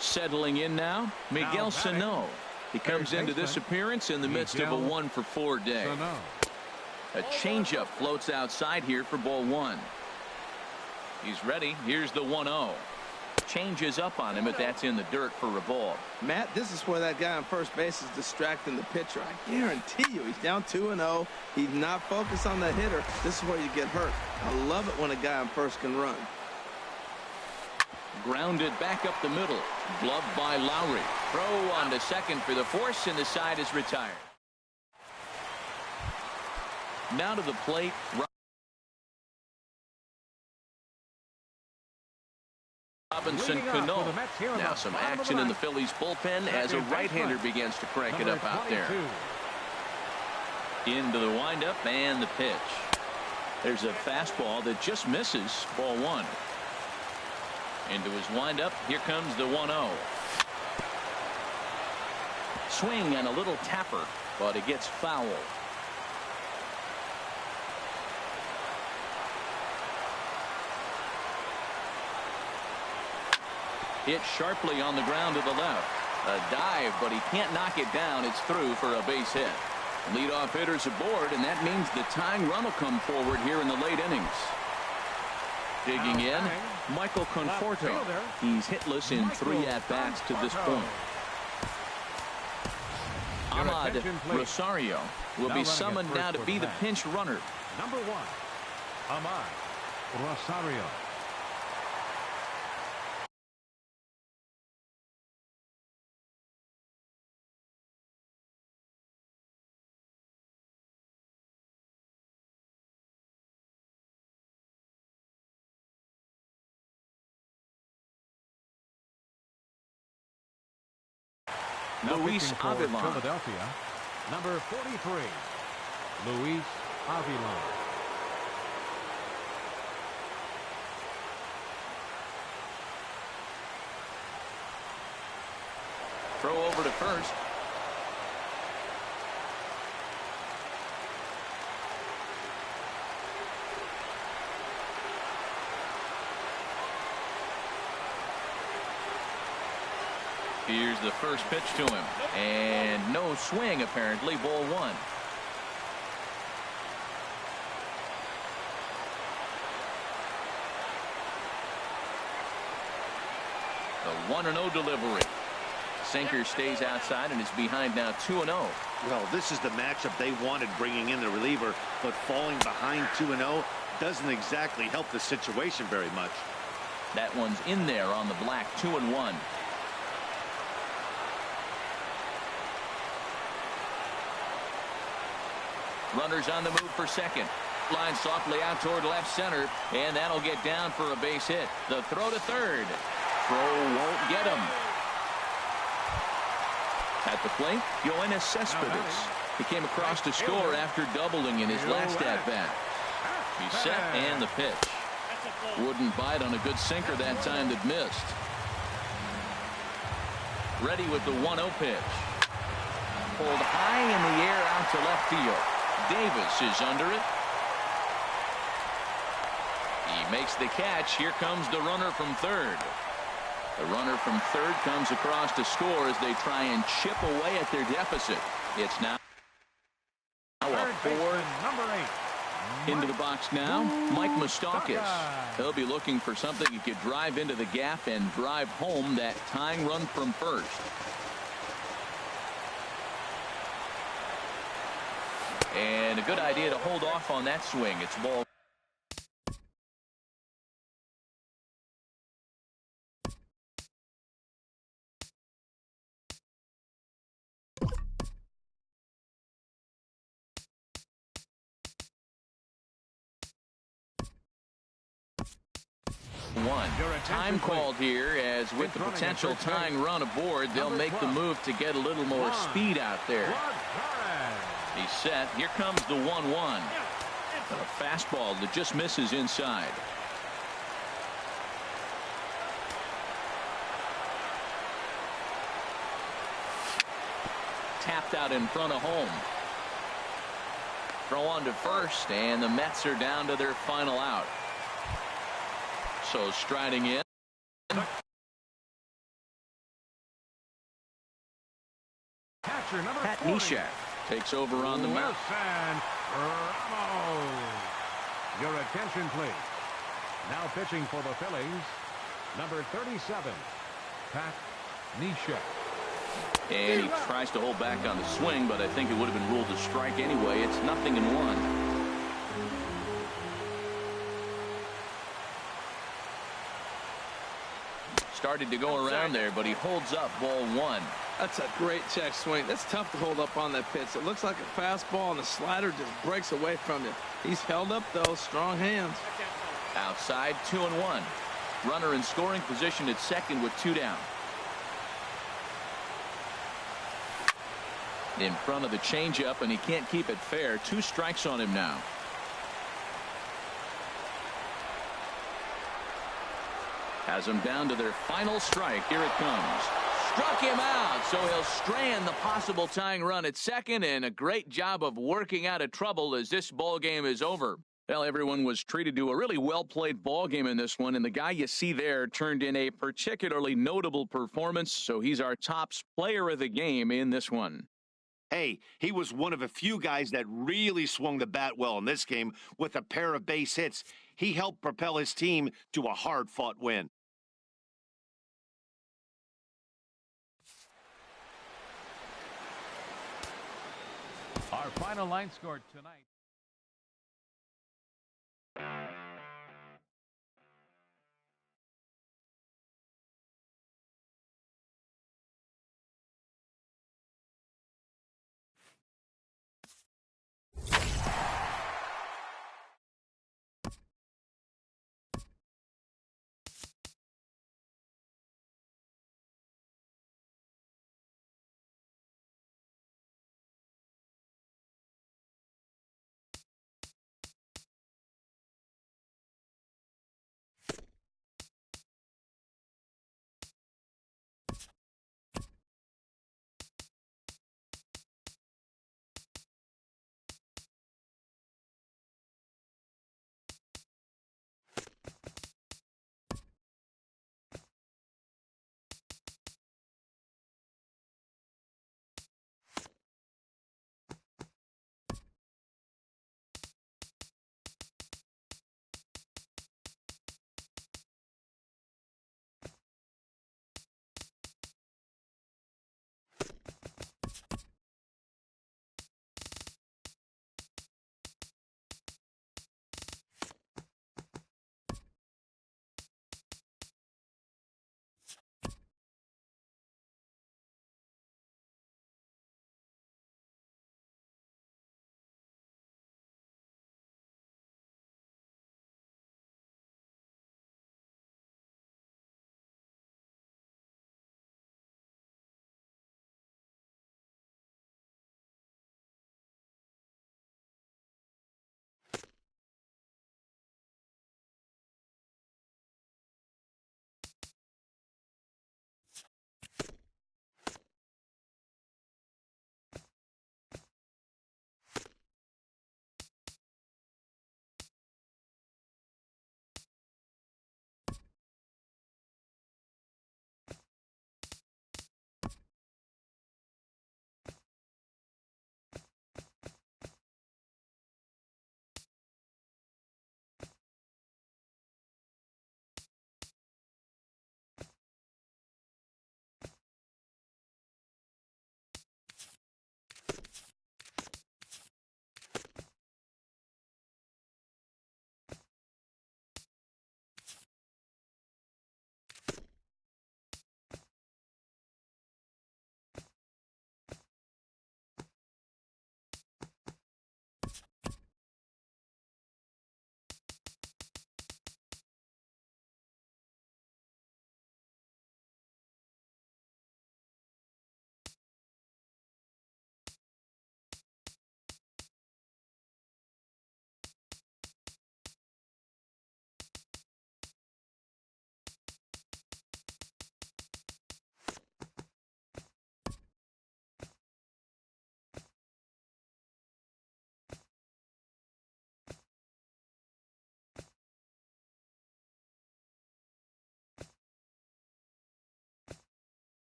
Settling in now, Miguel Sano. He comes into this appearance in the midst of a 1 for 4 day. A changeup floats outside here for ball 1. He's ready. Here's the 1-0. Changes up on him, but that's in the dirt for a ball. Matt, this is where that guy on first base is distracting the pitcher. I guarantee you he's down 2-0. He's not focused on the hitter. This is where you get hurt. I love it when a guy on first can run. Grounded back up the middle. Gloved by Lowry. Throw on to second for the force, and the side is retired. Now to the plate. Robinson Cano. Now some action in the Phillies bullpen as a right-hander begins to crank it up out there. Into the windup and the pitch. There's a fastball that just misses ball 1. Into his windup. Here comes the 1-0. Swing and a little tapper, but it gets foul. Hit sharply on the ground to the left. A dive, but he can't knock it down. It's through for a base hit. Leadoff hitters aboard, and that means the tying run will come forward here in the late innings. Digging in, Michael Conforto. He's hitless in 3 at-bats to this point. Ahmad Rosario will be summoned now to be the pinch runner. Number 1, Ahmad Rosario. Luis Avila. Philadelphia, number 43, Luis Avila. Throw over to first. Here's the first pitch to him, and no swing apparently. Ball 1. 1-0 delivery. Sinker stays outside and is behind now 2-0. Well, this is the matchup they wanted, bringing in the reliever, but falling behind 2-0 doesn't exactly help the situation very much. That one's in there on the black. 2-1. Runners on the move for second. Line softly out toward left center, and that'll get down for a base hit. The throw to third. Throw won't get him. At the plate, Yoenis Cespedes. He came across to score after doubling in his last at-bat. He's set and the pitch. Wouldn't bite on a good sinker that time that missed. Ready with the 1-0 pitch. Pulled high in the air out to left field. Davis is under it. He makes the catch. Here comes the runner from third. The runner from third comes across to score as they try and chip away at their deficit. It's now a 4. Number 8. Into the box now, Mike Moustakas. He'll be looking for something he could drive into the gap and drive home that tying run from first. And a good idea to hold off on that swing. It's ball. One. Time called here, as with the potential tying run aboard, they'll make the move to get a little more speed out there. He's set. Here comes the 1-1. A fastball that just misses inside. Tapped out in front of home. Throw on to first, and the Mets are down to their final out. So striding in. Pat Neshek takes over on the mound. Your attention, please. Now pitching for the Phillies, number 37, Pat Neshek. And he tries to hold back on the swing, but I think it would have been ruled a strike anyway. It's 0-1. Started to go around there, but he holds up ball 1. That's a great check swing. That's tough to hold up on that pitch. It looks like a fastball, and the slider just breaks away from you. He's held up, though. Strong hands. Outside, 2-1. Runner in scoring position at second with 2 down. In front of the changeup, and he can't keep it fair. 2 strikes on him now. Has them down to their final strike. Here it comes. Struck him out, so he'll strand the possible tying run at second, and a great job of working out of trouble as this ball game is over. Well, everyone was treated to a really well-played ball game in this one, and the guy you see there turned in a particularly notable performance, so he's our top player of the game in this one. Hey, he was one of a few guys that really swung the bat well in this game with a pair of base hits. He helped propel his team to a hard-fought win. Our final line score tonight.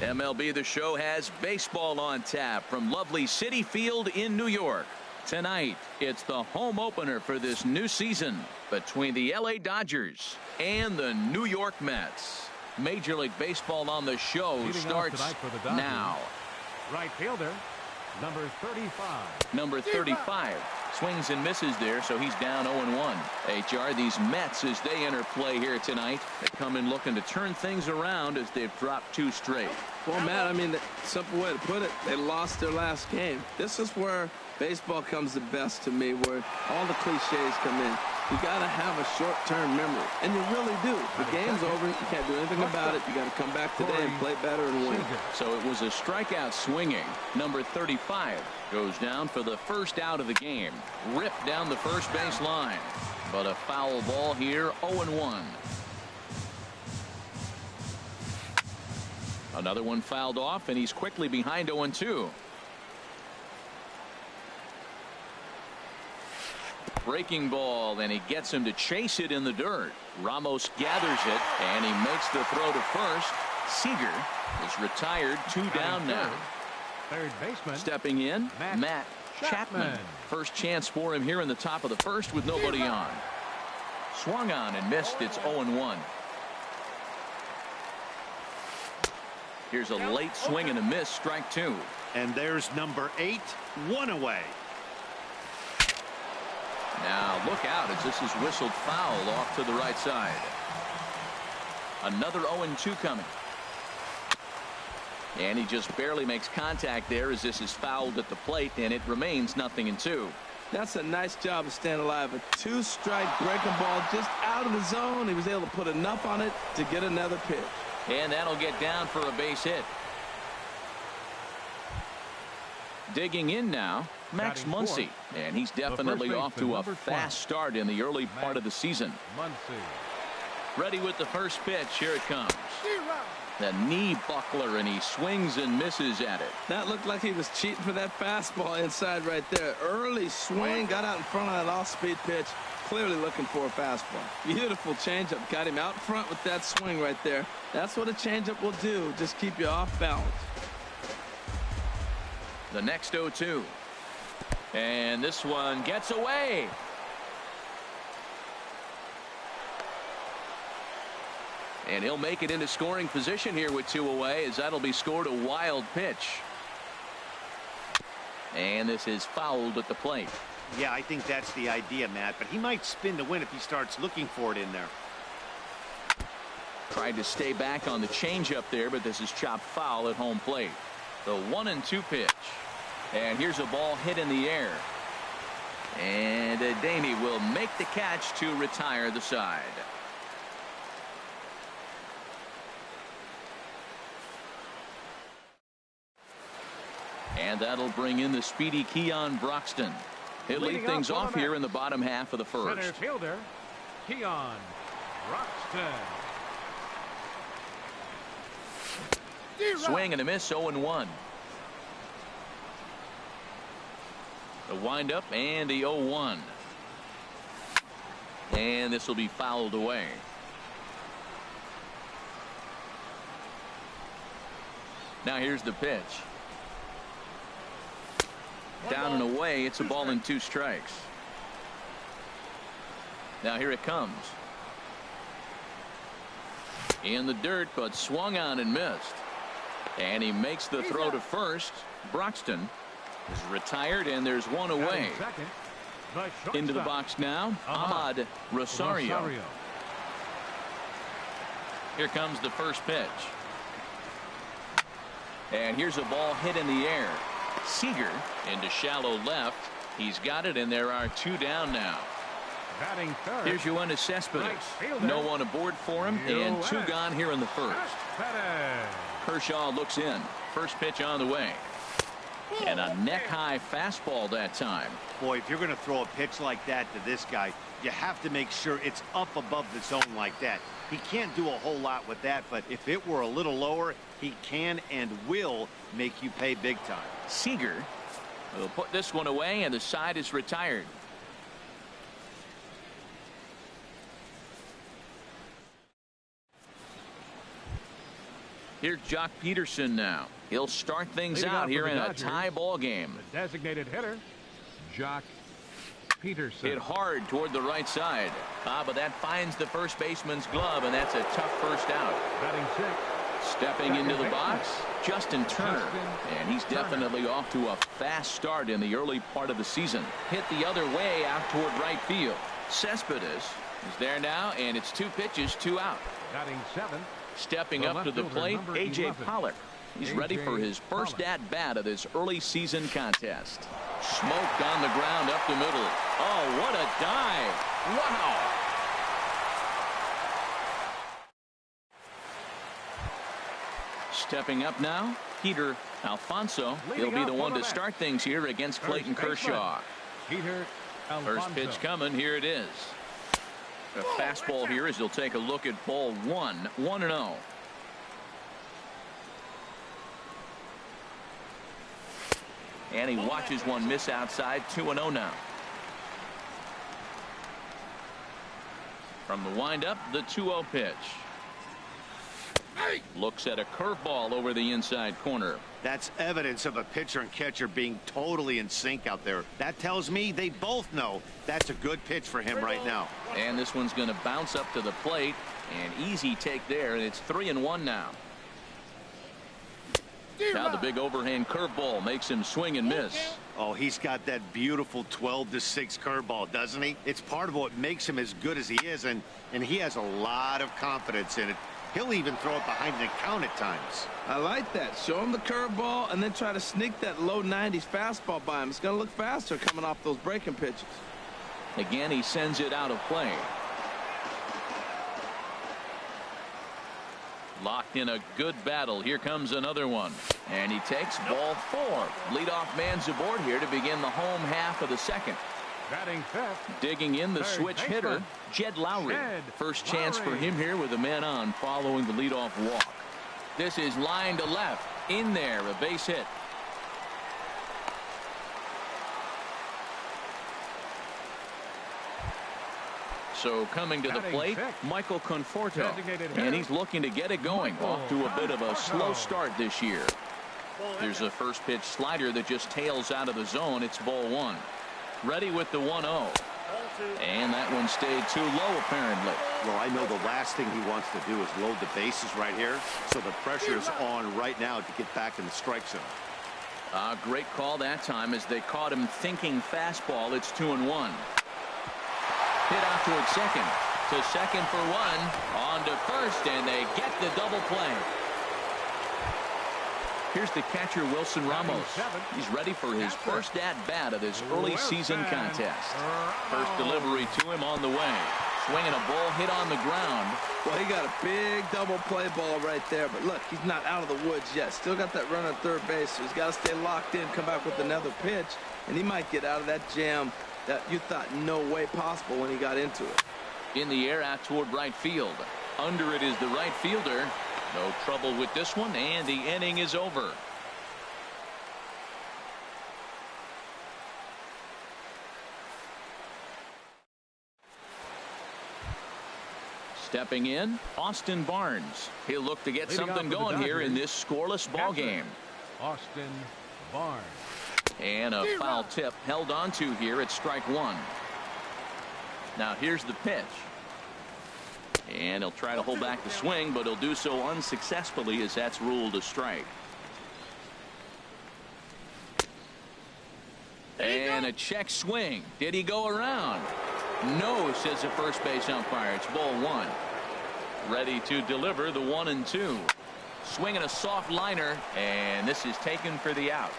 MLB The Show has baseball on tap from lovely Citi Field in New York. Tonight, it's the home opener for this new season between the LA Dodgers and the New York Mets. Major League Baseball on the Show starts now. Right fielder, number 35. Number 35 swings and misses there, so he's down 0-1. HR, these Mets, as they enter play here tonight, they come in looking to turn things around as they've dropped 2 straight. Well, Matt, I mean, the simple way to put it, they lost their last game. This is where baseball comes the best to me, where all the cliches come in. You got to have a short-term memory, and you really do. The game's over. You can't do anything about it. You got to come back today and play better and win. So it was a strikeout swinging. Number 35 goes down for the first out of the game. Ripped down the first base line. But a foul ball here, 0-1. Another one fouled off, and he's quickly behind 0-2. Breaking ball, and he gets him to chase it in the dirt. Ramos gathers it, and he makes the throw to first. Seager is retired, 2 down now. Third baseman. Stepping in, Matt Chapman. First chance for him here in the top of the first with nobody on. Swung on and missed. It's 0-1. Here's a late swing and a miss, strike 2. And there's number 8, 1 away. Now look out as this is whistled foul off to the right side. Another 0-2 coming. And he just barely makes contact there as this is fouled at the plate, and it remains 0-2. That's a nice job of staying alive. A 2-strike breaking ball just out of the zone. He was able to put enough on it to get another pitch. And that'll get down for a base hit. Digging in now, Max Muncy, and he's definitely off to a fast start in the early part of the season. Ready with the first pitch. Here it comes. The knee buckler, and he swings and misses at it. That looked like he was cheating for that fastball inside right there. Early swing, got out in front of that off-speed pitch, clearly looking for a fastball. Beautiful changeup, got him out front with that swing right there. That's what a changeup will do, just keep you off balance. The next 0-2. And this one gets away. And he'll make it into scoring position here with 2 away, as that'll be scored a wild pitch. And this is fouled at the plate. Yeah, I think that's the idea, Matt, but he might spin to win if he starts looking for it in there. Tried to stay back on the changeup there, but this is chopped foul at home plate. The 1-2 pitch. And here's a ball hit in the air. And Daney will make the catch to retire the side. And that'll bring in the speedy Keon Broxton. He'll lead things off here in the bottom half of the first. Center fielder, Keon Broxton. Swing and a miss, 0-1. The windup and the 0-1. And this will be fouled away. Now here's the pitch. Down and away. It's a ball and 2 strikes. Now here it comes. In the dirt, but swung on and missed. And he makes the throw to first. Broxton is retired, and there's 1 away. Into the box now, Ahmad Rosario. Here comes the first pitch. And here's a ball hit in the air. Seager into shallow left. He's got it, and there are 2 down now. Here's Yoenis Cespedes. No one aboard for him, and 2 gone here in the first. Kershaw looks in. First pitch on the way. And a neck-high fastball that time. Boy, if you're going to throw a pitch like that to this guy, you have to make sure it's up above the zone like that. He can't do a whole lot with that, but if it were a little lower, he can and will make you pay big time. Seager will put this one away, and the side is retired. Here's Jock Peterson now. He'll start things out here in a tie ball game. The designated hitter, Jock Peterson. Hit hard toward the right side. But that finds the first baseman's glove, and that's a tough first out. Batting sixth. Stepping into the box, Justin Turner. And he's definitely off to a fast start in the early part of the season. Hit the other way out toward right field. Cespedes is there now, and it's 2 pitches, 2 out. Batting seventh. Stepping up to the plate, A.J. Pollock. He's ready for his first at-bat of this early season contest. Smoked on the ground up the middle. Oh, what a dive. Wow. Stepping up now, Peter Alfonso. He'll be the one to start things here against Clayton Kershaw. Peter Alfonso. First pitch coming. Here it is. A fastball here as he'll take a look at ball 1. 1-0. And he watches one miss outside. 2-0 now. From the windup, the 2-0 pitch. Looks at a curveball over the inside corner. That's evidence of a pitcher and catcher being totally in sync out there. That tells me they both know that's a good pitch for him right now. And this one's going to bounce up to the plate. An easy take there, and it's 3-1 now. Now the big overhand curveball makes him swing and miss. Oh, he's got that beautiful 12-6 curveball, doesn't he? It's part of what makes him as good as he is, and he has a lot of confidence in it. He'll even throw it behind an account at times. I like that. Show him the curveball and then try to sneak that low 90s fastball by him. It's going to look faster coming off those breaking pitches. Again, he sends it out of play. Locked in a good battle. Here comes another one. And he takes ball 4. Leadoff man's aboard here to begin the home half of the second. Batting fifth. Digging in the switch hitter, Jed Lowry. First chance for him here with a man on following the leadoff walk. This is line to left. In there, a base hit. So coming to the plate, Michael Conforto. And he's looking to get it going. Off to a bit of a slow start this year. There's a first pitch slider that just tails out of the zone. It's ball 1. Ready with the 1-0. And that one stayed too low, apparently. Well, I know the last thing he wants to do is load the bases right here. So the pressure is on right now to get back in the strike zone. Great call that time as they caught him thinking fastball. It's 2-1. Hit out towards second. To second for 1. On to first, and they get the double play. Here's the catcher, Wilson Ramos. He's ready for his first at-bat of this early season contest. First delivery to him on the way. Swinging a ball hit on the ground. Well, he got a big double play ball right there. But look, he's not out of the woods yet. Still got that run at third base. So he's got to stay locked in, come back with another pitch. And he might get out of that jam that you thought no way possible when he got into it. In the air out toward right field. Under it is the right fielder. No trouble with this one, and the inning is over. Stepping in, Austin Barnes. He'll look to get something going here in this scoreless ball game. Austin Barnes. And a foul tip held onto here at strike 1. Now here's the pitch. And he'll try to hold back the swing, but he'll do so unsuccessfully as that's ruled a strike. And a check swing. Did he go around? No, says the first base umpire. It's ball 1. Ready to deliver the 1-2. Swinging a soft liner, and this is taken for the out.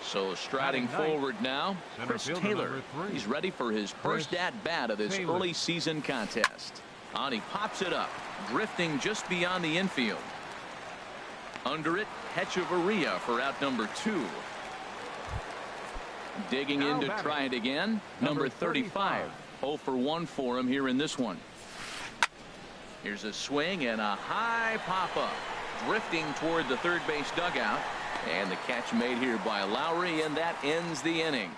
So striding forward now, Chris Taylor. He's ready for his first at-bat of this early season contest. And he pops it up, drifting just beyond the infield. Under it, Hechavarria for out number 2. Digging in to try it again, number 35. 0 for 1 for him here in this one. Here's a swing and a high pop-up, drifting toward the third base dugout. And the catch made here by Lowry, and that ends the inning.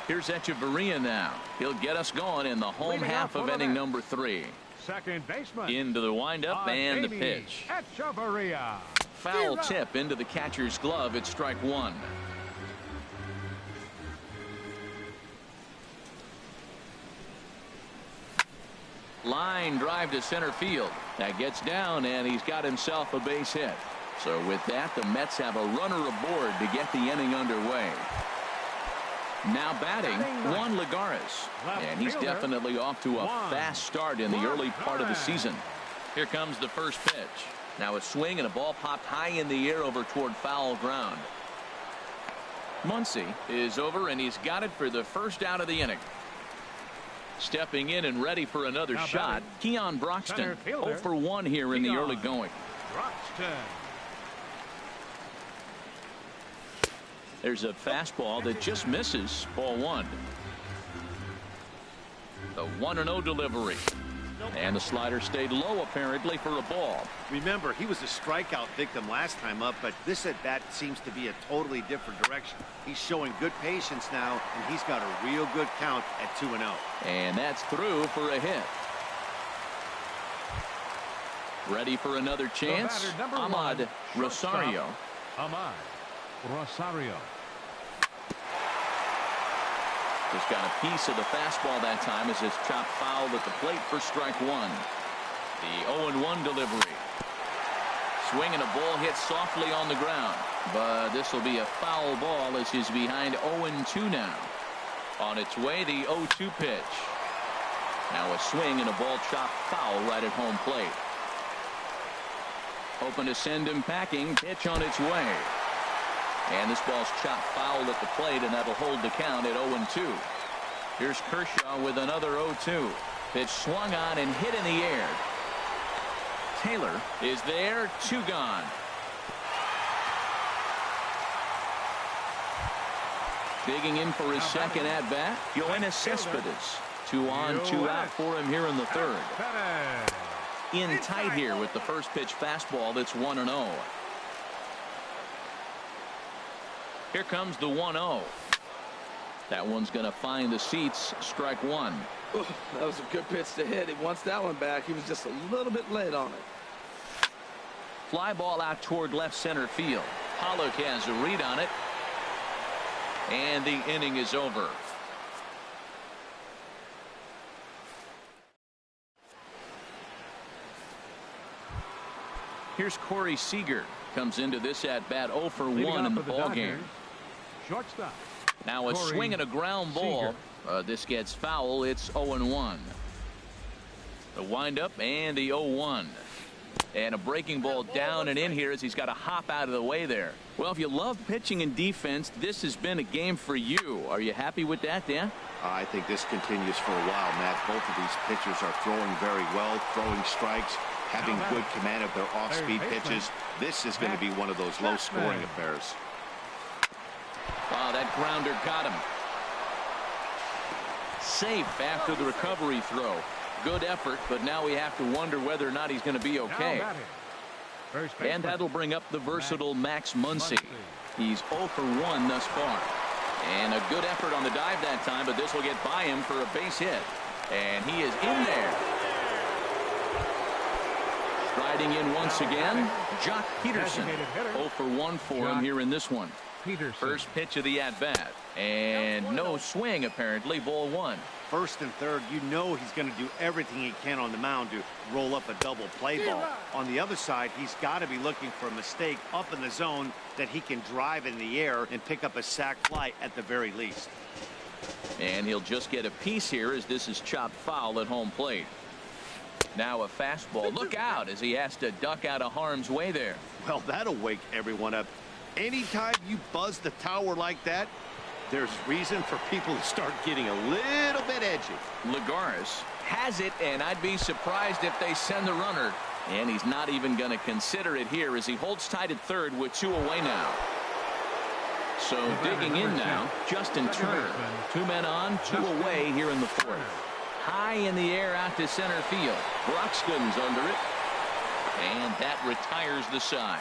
Here's Echeverria now. He'll get us going in the home half of inning number 3. Second baseman. Into the windup and the pitch. Echeverria. Foul tip into the catcher's glove. It's strike 1. Line drive to center field. That gets down, and he's got himself a base hit. So with that, the Mets have a runner aboard to get the inning underway. Now batting, Juan Lagares. And he's definitely off to a fast start in the early part of the season. Here comes the first pitch. Now a swing and a ball popped high in the air over toward foul ground. Muncy is over, and he's got it for the first out of the inning. Stepping in and ready for another shot, Keon Broxton. 0 for 1 here in the early going. Broxton. There's a fastball that just misses. Ball 1. The 1-0 delivery. And the slider stayed low apparently for a ball. Remember, he was a strikeout victim last time up, but this at bat seems to be a totally different direction. He's showing good patience now, and he's got a real good count at 2-0. And that's through for a hit. Ready for another chance. Ahmad Rosario. Ahmad Rosario. Just got a piece of the fastball that time as it's chopped foul at the plate for strike 1. The 0-1 delivery. Swing and a ball hit softly on the ground, but this will be a foul ball as he's behind 0-2 now. On its way, the 0-2 pitch. Now a swing and a ball chopped foul right at home plate. Hoping to send him packing. Pitch on its way. And this ball's chopped foul at the plate, and that'll hold the count at 0-2. Here's Kershaw with another 0-2. Pitch swung on and hit in the air. Taylor is there. 2 gone. Digging in for his second at bat, Yoenis Cespedes. 2 on, 2 out for him here in the third. In tight here with the first pitch fastball that's 1-0. Here comes the 1-0. That one's going to find the seats. Strike 1. Ooh, that was a good pitch to hit. He wants that one back. He was just a little bit late on it. Fly ball out toward left center field. Pollock has a read on it. And the inning is over. Here's Corey Seager. Comes into this at bat 0 for 1 in the ball game. Shortstop. Now a swing and a ground ball. This gets foul. It's 0-1. The windup and the 0-1. And a breaking ball down and in here as he's got to hop out of the way there. Well, if you love pitching and defense, this has been a game for you. Are you happy with that, Dan? I think this continues for a while, Matt. Both of these pitchers are throwing very well, throwing strikes, having good command of their off-speed pitches. This is going to be one of those low-scoring affairs. Wow, that grounder got him. Safe after the recovery throw. Good effort, but now we have to wonder whether or not he's going to be okay. And that'll bring up the versatile Max Muncy. He's 0 for 1 thus far. And a good effort on the dive that time, but this will get by him for a base hit. And he is in there. Striding in once again, Jock Peterson. 0 for 1 for him here in this one. First pitch of the at-bat. And no swing, apparently. Ball 1. First and third, you know he's going to do everything he can on the mound to roll up a double play ball. On the other side, he's got to be looking for a mistake up in the zone that he can drive in the air and pick up a sac fly at the very least. And he'll just get a piece here as this is chopped foul at home plate. Now a fastball. Look out as he has to duck out of harm's way there. Well, that'll wake everyone up. Anytime you buzz the tower like that, there's reason for people to start getting a little bit edgy. Lagares has it, and I'd be surprised if they send the runner. And he's not even going to consider it here as he holds tight at third with 2 away now. So digging in now, Justin Turner. 2 men on, 2 away here in the fourth. High in the air out to center field. Broxton's under it. And that retires the side.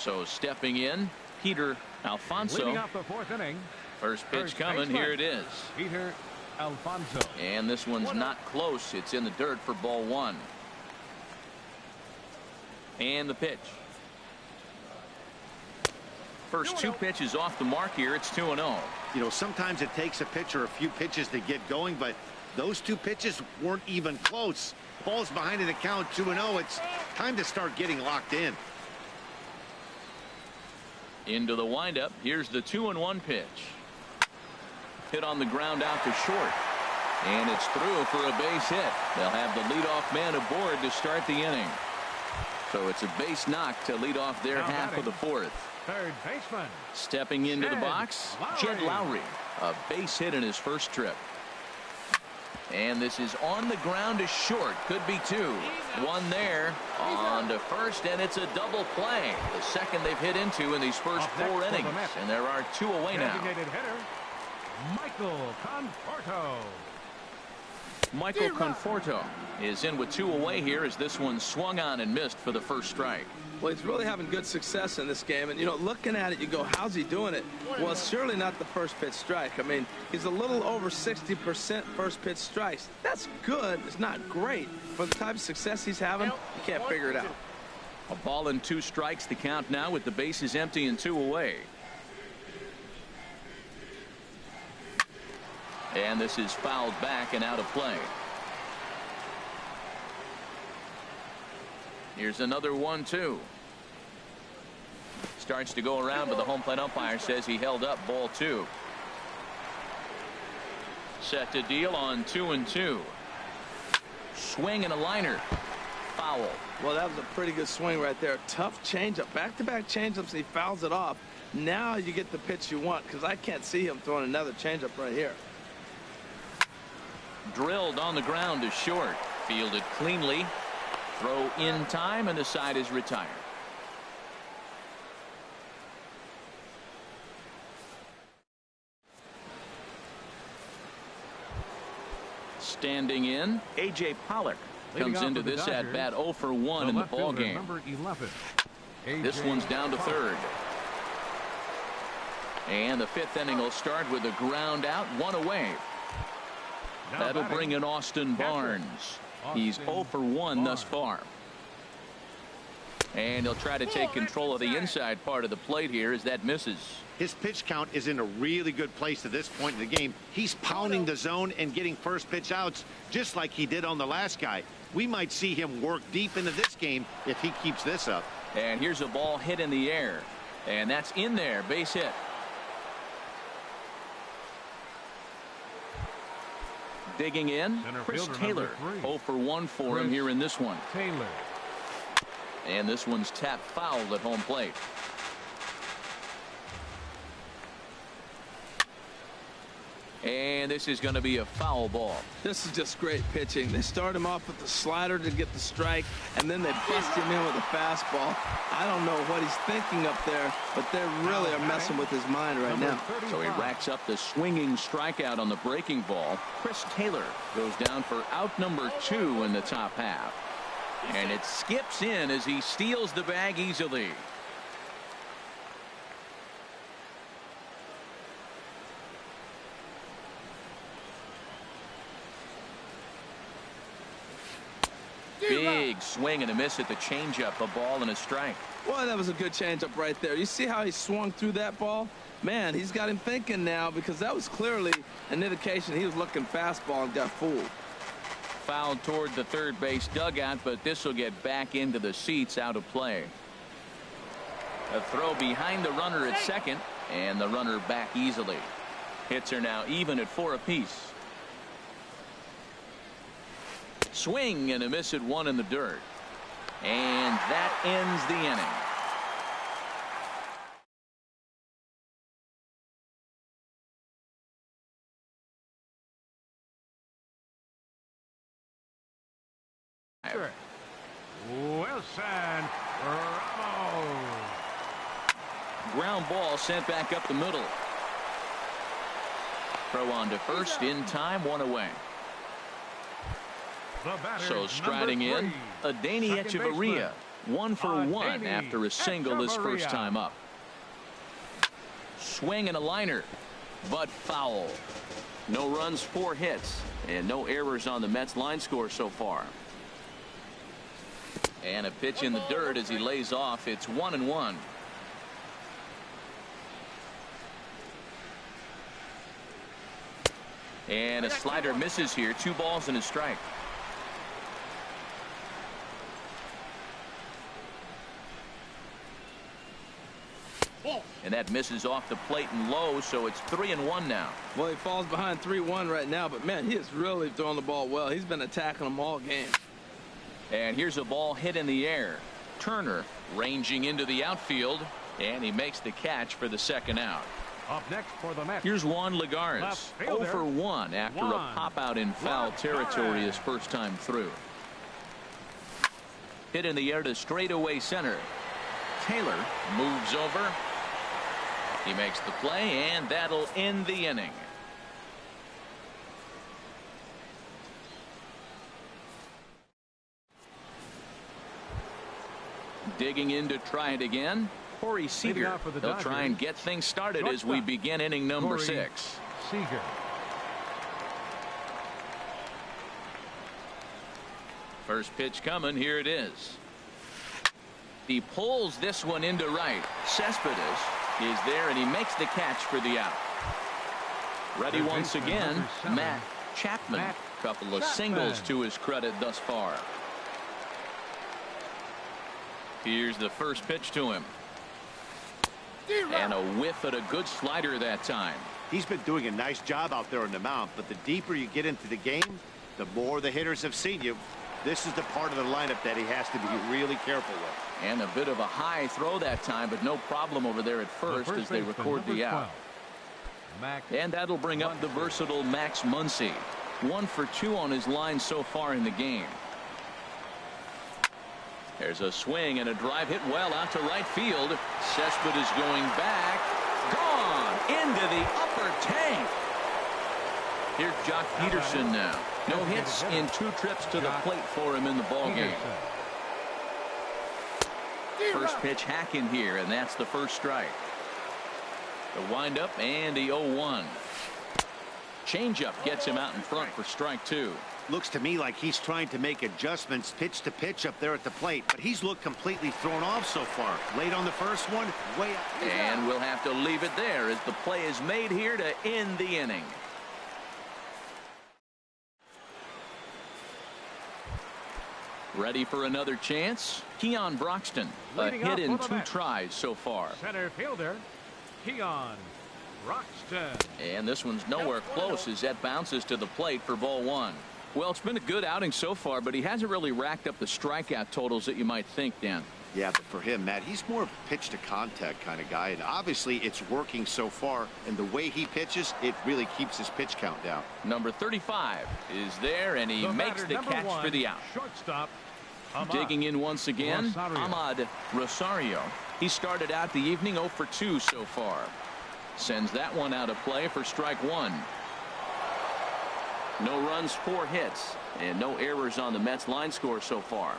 So stepping in, Peter Alfonso. Leading off the fourth inning. First pitch First coming. baseman, Here it is. Peter Alfonso. And this one's not close. It's in the dirt for ball one. And the pitch. First two pitches off the mark here. It's 2-0. You know, sometimes it takes a pitcher a few pitches to get going, but those two pitches weren't even close. Ball's behind in the count, 2-0. It's time to start getting locked in. Into the windup. Here's the 2-1 pitch. Hit on the ground out to short. And it's through for a base hit. They'll have the leadoff man aboard to start the inning. So it's a base knock to lead off their half of the fourth. Third baseman. Stepping into the box, Jed Lowry. A base hit in his first trip. And this is on the ground to short. Could be two. One there on to first, and it's a double play. The second they've hit into in these first 4 innings. And there are 2 away now. Designated hitter, Michael Conforto. Michael Conforto is in with 2 away here as this one swung on and missed for the first strike. Well, he's really having good success in this game. And, you know, looking at it, you go, how's he doing it? Well, it's surely not the first pitch strike. I mean, he's a little over 60% first pitch strikes. That's good. It's not great. For the type of success he's having, you can't figure it out. A ball and 2 strikes to count now with the bases empty and 2 away. And this is fouled back and out of play. Here's another 1-2. Starts to go around, but the home plate umpire says he held up ball 2. Set to deal on 2-2. Swing and a liner. Foul. Well, that was a pretty good swing right there. Tough changeup. Back-to-back changeups, and he fouls it off. Now you get the pitch you want, because I can't see him throwing another changeup right here. Drilled on the ground to short. Fielded cleanly. Throw in time, and the side is retired. Standing in, A.J. Pollock comes into this at bat 0 for 1 in the ball game. Number 11, This one's down to third. And the 5th inning will start with a ground out, 1 away. That'll bring in Austin Barnes. He's 0 for 1 thus far. And he'll try to take control of the inside part of the plate here as that misses. His pitch count is in a really good place at this point in the game. He's pounding the zone and getting first pitch outs just like he did on the last guy. We might see him work deep into this game if he keeps this up. And here's a ball hit in the air. And that's in there. Base hit. Digging in, Chris Taylor. 0 for 1 for him here in this one. Taylor. And this one's tapped fouled at home plate. And this is going to be a foul ball. This is just great pitching. They start him off with the slider to get the strike, and then they bust him in with a fastball. I don't know what he's thinking up there, but they really are messing with his mind right now. So he racks up the swinging strikeout on the breaking ball. Chris Taylor goes down for out number 2 in the top half. And it skips in as he steals the bag easily. Big swing and a miss at the changeup. A ball and a strike. Boy, that was a good changeup right there. You see how he swung through that ball? Man, he's got him thinking now, because that was clearly an indication he was looking fastball and got fooled. Fouled toward the third base dugout, but this will get back into the seats, out of play. A throw behind the runner at second, and the runner back easily. Hits are now even at 4 apiece. Swing and a miss at 1 in the dirt. And that ends the inning. Wilson Ramos. Ground ball sent back up the middle. Throw on to first in time, 1 away. So striding in, Adeiny Echeverria 1 for 1 after a single his first time up. Swing and a liner, but foul. No runs, 4 hits, and no errors on the Mets line score so far. And a pitch in the dirt as he lays off. It's 1-1. And a slider misses here. 2 balls and a strike. And that misses off the plate and low, so it's 3-1 now. Well, he falls behind 3-1 right now, but man, he is really throwing the ball well. He's been attacking them all game. And here's a ball hit in the air. Turner ranging into the outfield, and he makes the catch for the second out. Up next for the Mets. Here's Juan Lagares, 0 for 1 after a pop out in foul territory his first time through. Hit in the air to straightaway center. Taylor moves over. He makes the play, and that'll end the inning. Digging in to try it again. Corey Seager. They'll try and get things started as we begin inning number 6. Seager. First pitch coming. Here it is. He pulls this one into right. Cespedes is there, and he makes the catch for the out. Ready once again, Matt Chapman. Couple of singles to his credit thus far. Here's the first pitch to him. And a whiff at a good slider that time. He's been doing a nice job out there on the mound, but the deeper you get into the game, the more the hitters have seen you. This is the part of the lineup that he has to be really careful with. And a bit of a high throw that time, but no problem over there at first as they record the out. And that'll bring up the versatile Max Muncy. 1 for 2 on his line so far in the game. There's a swing and a drive hit well out to right field. Cespedes going back. Gone into the upper tank. Here's Jock Peterson now. No hits in 2 trips to the plate for him in the ball game. First pitch hacking here, and that's the first strike. The windup and the 0-1. Changeup gets him out in front for strike 2. Looks to me like he's trying to make adjustments pitch to pitch up there at the plate, but he's looked completely thrown off so far. Late on the first one, way up. And we'll have to leave it there as the play is made here to end the inning. Ready for another chance? Keon Broxton, a hit in 2 tries so far. Center fielder, Keon Broxton. And this one's nowhere close as that bounces to the plate for ball 1. Well, it's been a good outing so far, but he hasn't really racked up the strikeout totals that you might think, Dan. Yeah, but for him, Matt, he's more of a pitch to contact kind of guy, and obviously it's working so far, and the way he pitches, it really keeps his pitch count down. Number 35 is there, and he makes the catch for the out. Shortstop. Digging in once again, Ahmad Rosario. He started out the evening 0 for 2 so far. Sends that one out of play for strike 1. No runs, 4 hits, and no errors on the Mets line score so far.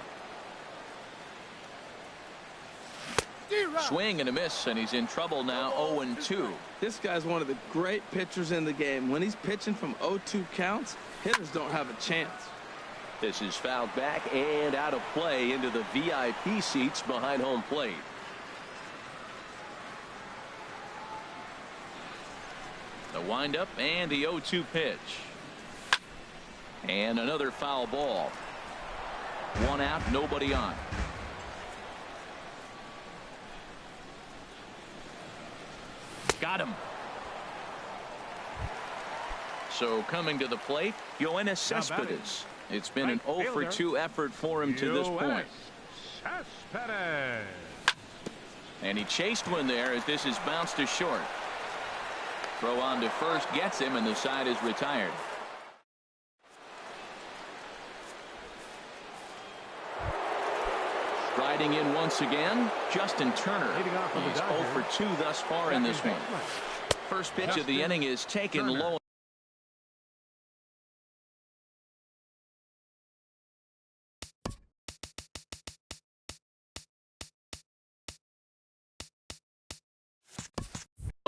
Swing and a miss, and he's in trouble now. 0-2. This guy's one of the great pitchers in the game. When he's pitching from 0-2 counts, hitters don't have a chance. This is fouled back and out of play into the VIP seats behind home plate. The windup and the 0-2 pitch. And another foul ball. 1 out, nobody on. Got him. So coming to the plate, Yoenis Cespedes. It's been an 0 for 2 effort for him to this point. Cespedes. And he chased one there as this is bounced to short. Throw on to first gets him, and the side is retired. Striding in once again, Justin Turner. He's 0 for 2 thus far in this one. First pitch of the inning is taken low.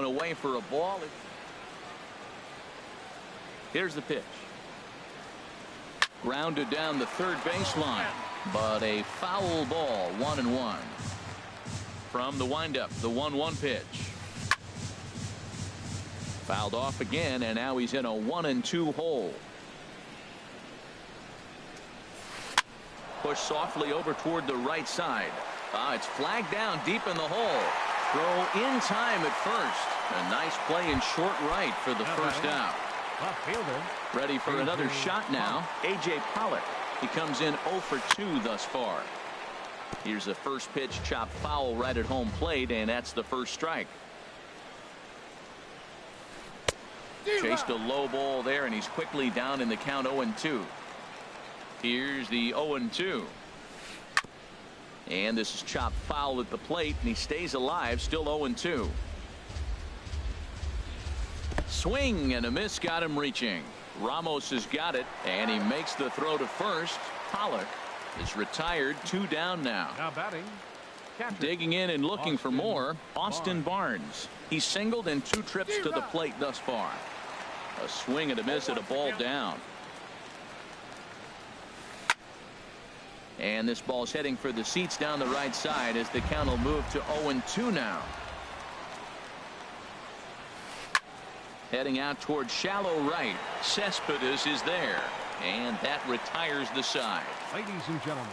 away for a ball. Here's the pitch. Grounded down the third baseline, but a foul ball, 1-1. From the windup, the 1-1 pitch. Fouled off again, and now he's in a 1-2 hole. Push softly over toward the right side. It's flagged down deep in the hole. Throw in time at first. A nice play in short right for the first out. Ready for another shot now. A.J. Pollock. He comes in 0 for 2 thus far. Here's the first pitch, chopped foul right at home plate, and that's the first strike. Chased a low ball there, and he's quickly down in the count 0-2. Here's the 0-2. And this is chopped foul at the plate, and he stays alive, still 0-2. Swing and a miss, got him reaching. Ramos has got it, and he makes the throw to first. Pollock is retired, 2 down now. Now batting. Digging in and looking for more, Austin Barnes. He's singled in 2 trips to the plate thus far. A swing and a miss at a ball down. And this ball's heading for the seats down the right side as the count will move to 0-2 now. Heading out toward shallow right. Cespedes is there, and that retires the side. Ladies and gentlemen.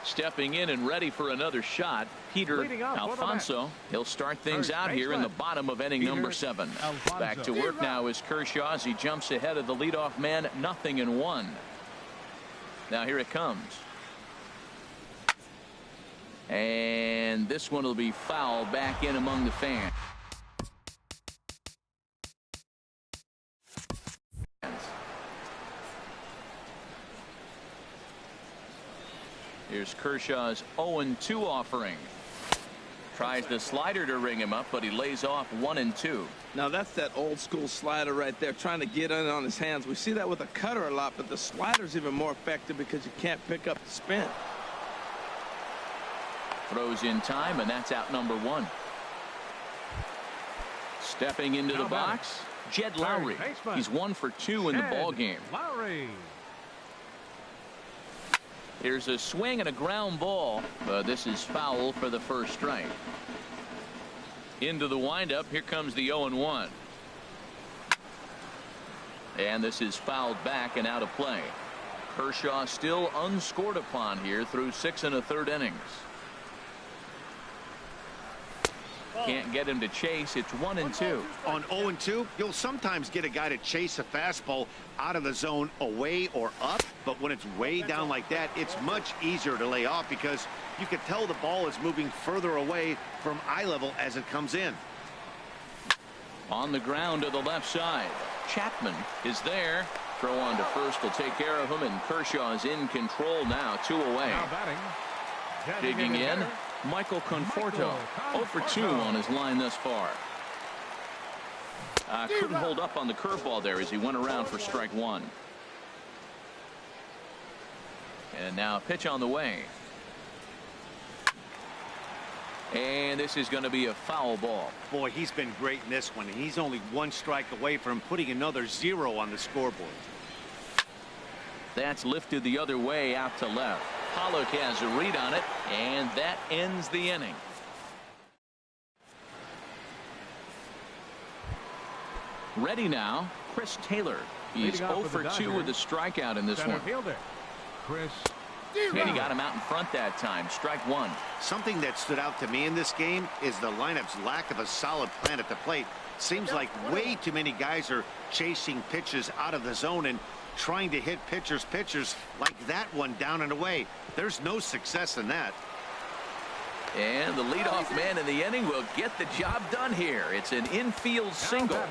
Stepping in and ready for another shot, Peter Alfonso. He'll start things out here in the bottom of inning number 7. Back to work now is Kershaw as he jumps ahead of the leadoff man, 0-1. Now here it comes. And this one will be foul back in among the fans. Here's Kershaw's 0-2 offering. Tries the slider to ring him up, but he lays off 1-2. Now that's that old school slider right there, trying to get in on his hands. We see that with a cutter a lot, but the slider's even more effective because you can't pick up the spin. Throws in time, and that's out number 1. Stepping into the box, Jed Lowry. He's 1 for 2 in the ball game. Lowry. Here's a swing and a ground ball, but this is foul for the first strike. Into the windup, here comes the 0-1. And this is fouled back and out of play. Kershaw still unscored upon here through 6 1/3 innings. Can't get him to chase. It's 1-2. On 0-2, you'll sometimes get a guy to chase a fastball out of the zone away or up, but when it's way down like that, it's much easier to lay off because you can tell the ball is moving further away from eye level as it comes in. On the ground to the left side, Chapman is there. Throw on to first will take care of him, and Kershaw is in control now, 2 away. Now batting. Digging in, Michael Conforto, 0 for 2 on his line thus far. Couldn't hold up on the curveball there as he went around for strike 1. And now a pitch on the way. And this is going to be a foul ball. Boy, he's been great in this one. He's only 1 strike away from putting another 0 on the scoreboard. That's lifted the other way out to left. Pollock has a read on it, and that ends the inning. Ready now, Chris Taylor. He's 0 for 2 with a strikeout in this one. Fielder, Chris. And he got him out in front that time. Strike 1. Something that stood out to me in this game is the lineup's lack of a solid plan at the plate. Seems like way too many guys are chasing pitches out of the zone and trying to hit pitchers like that one down and away. There's no success in that. And the leadoff man in the inning will get the job done here. It's an infield single.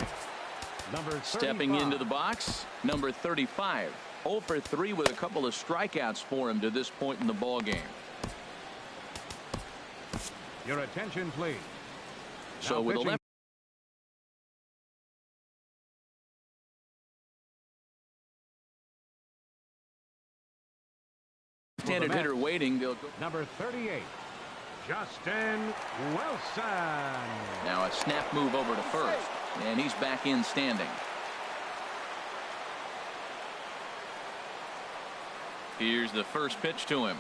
Stepping into the box, number 35. 0 for 3 with a couple of strikeouts for him to this point in the ball game. Your attention, please. So with a left handed hitter waiting, they'll go. Number 38. Justin Wilson. Now a snap move over to first, and he's back in standing. Here's the first pitch to him.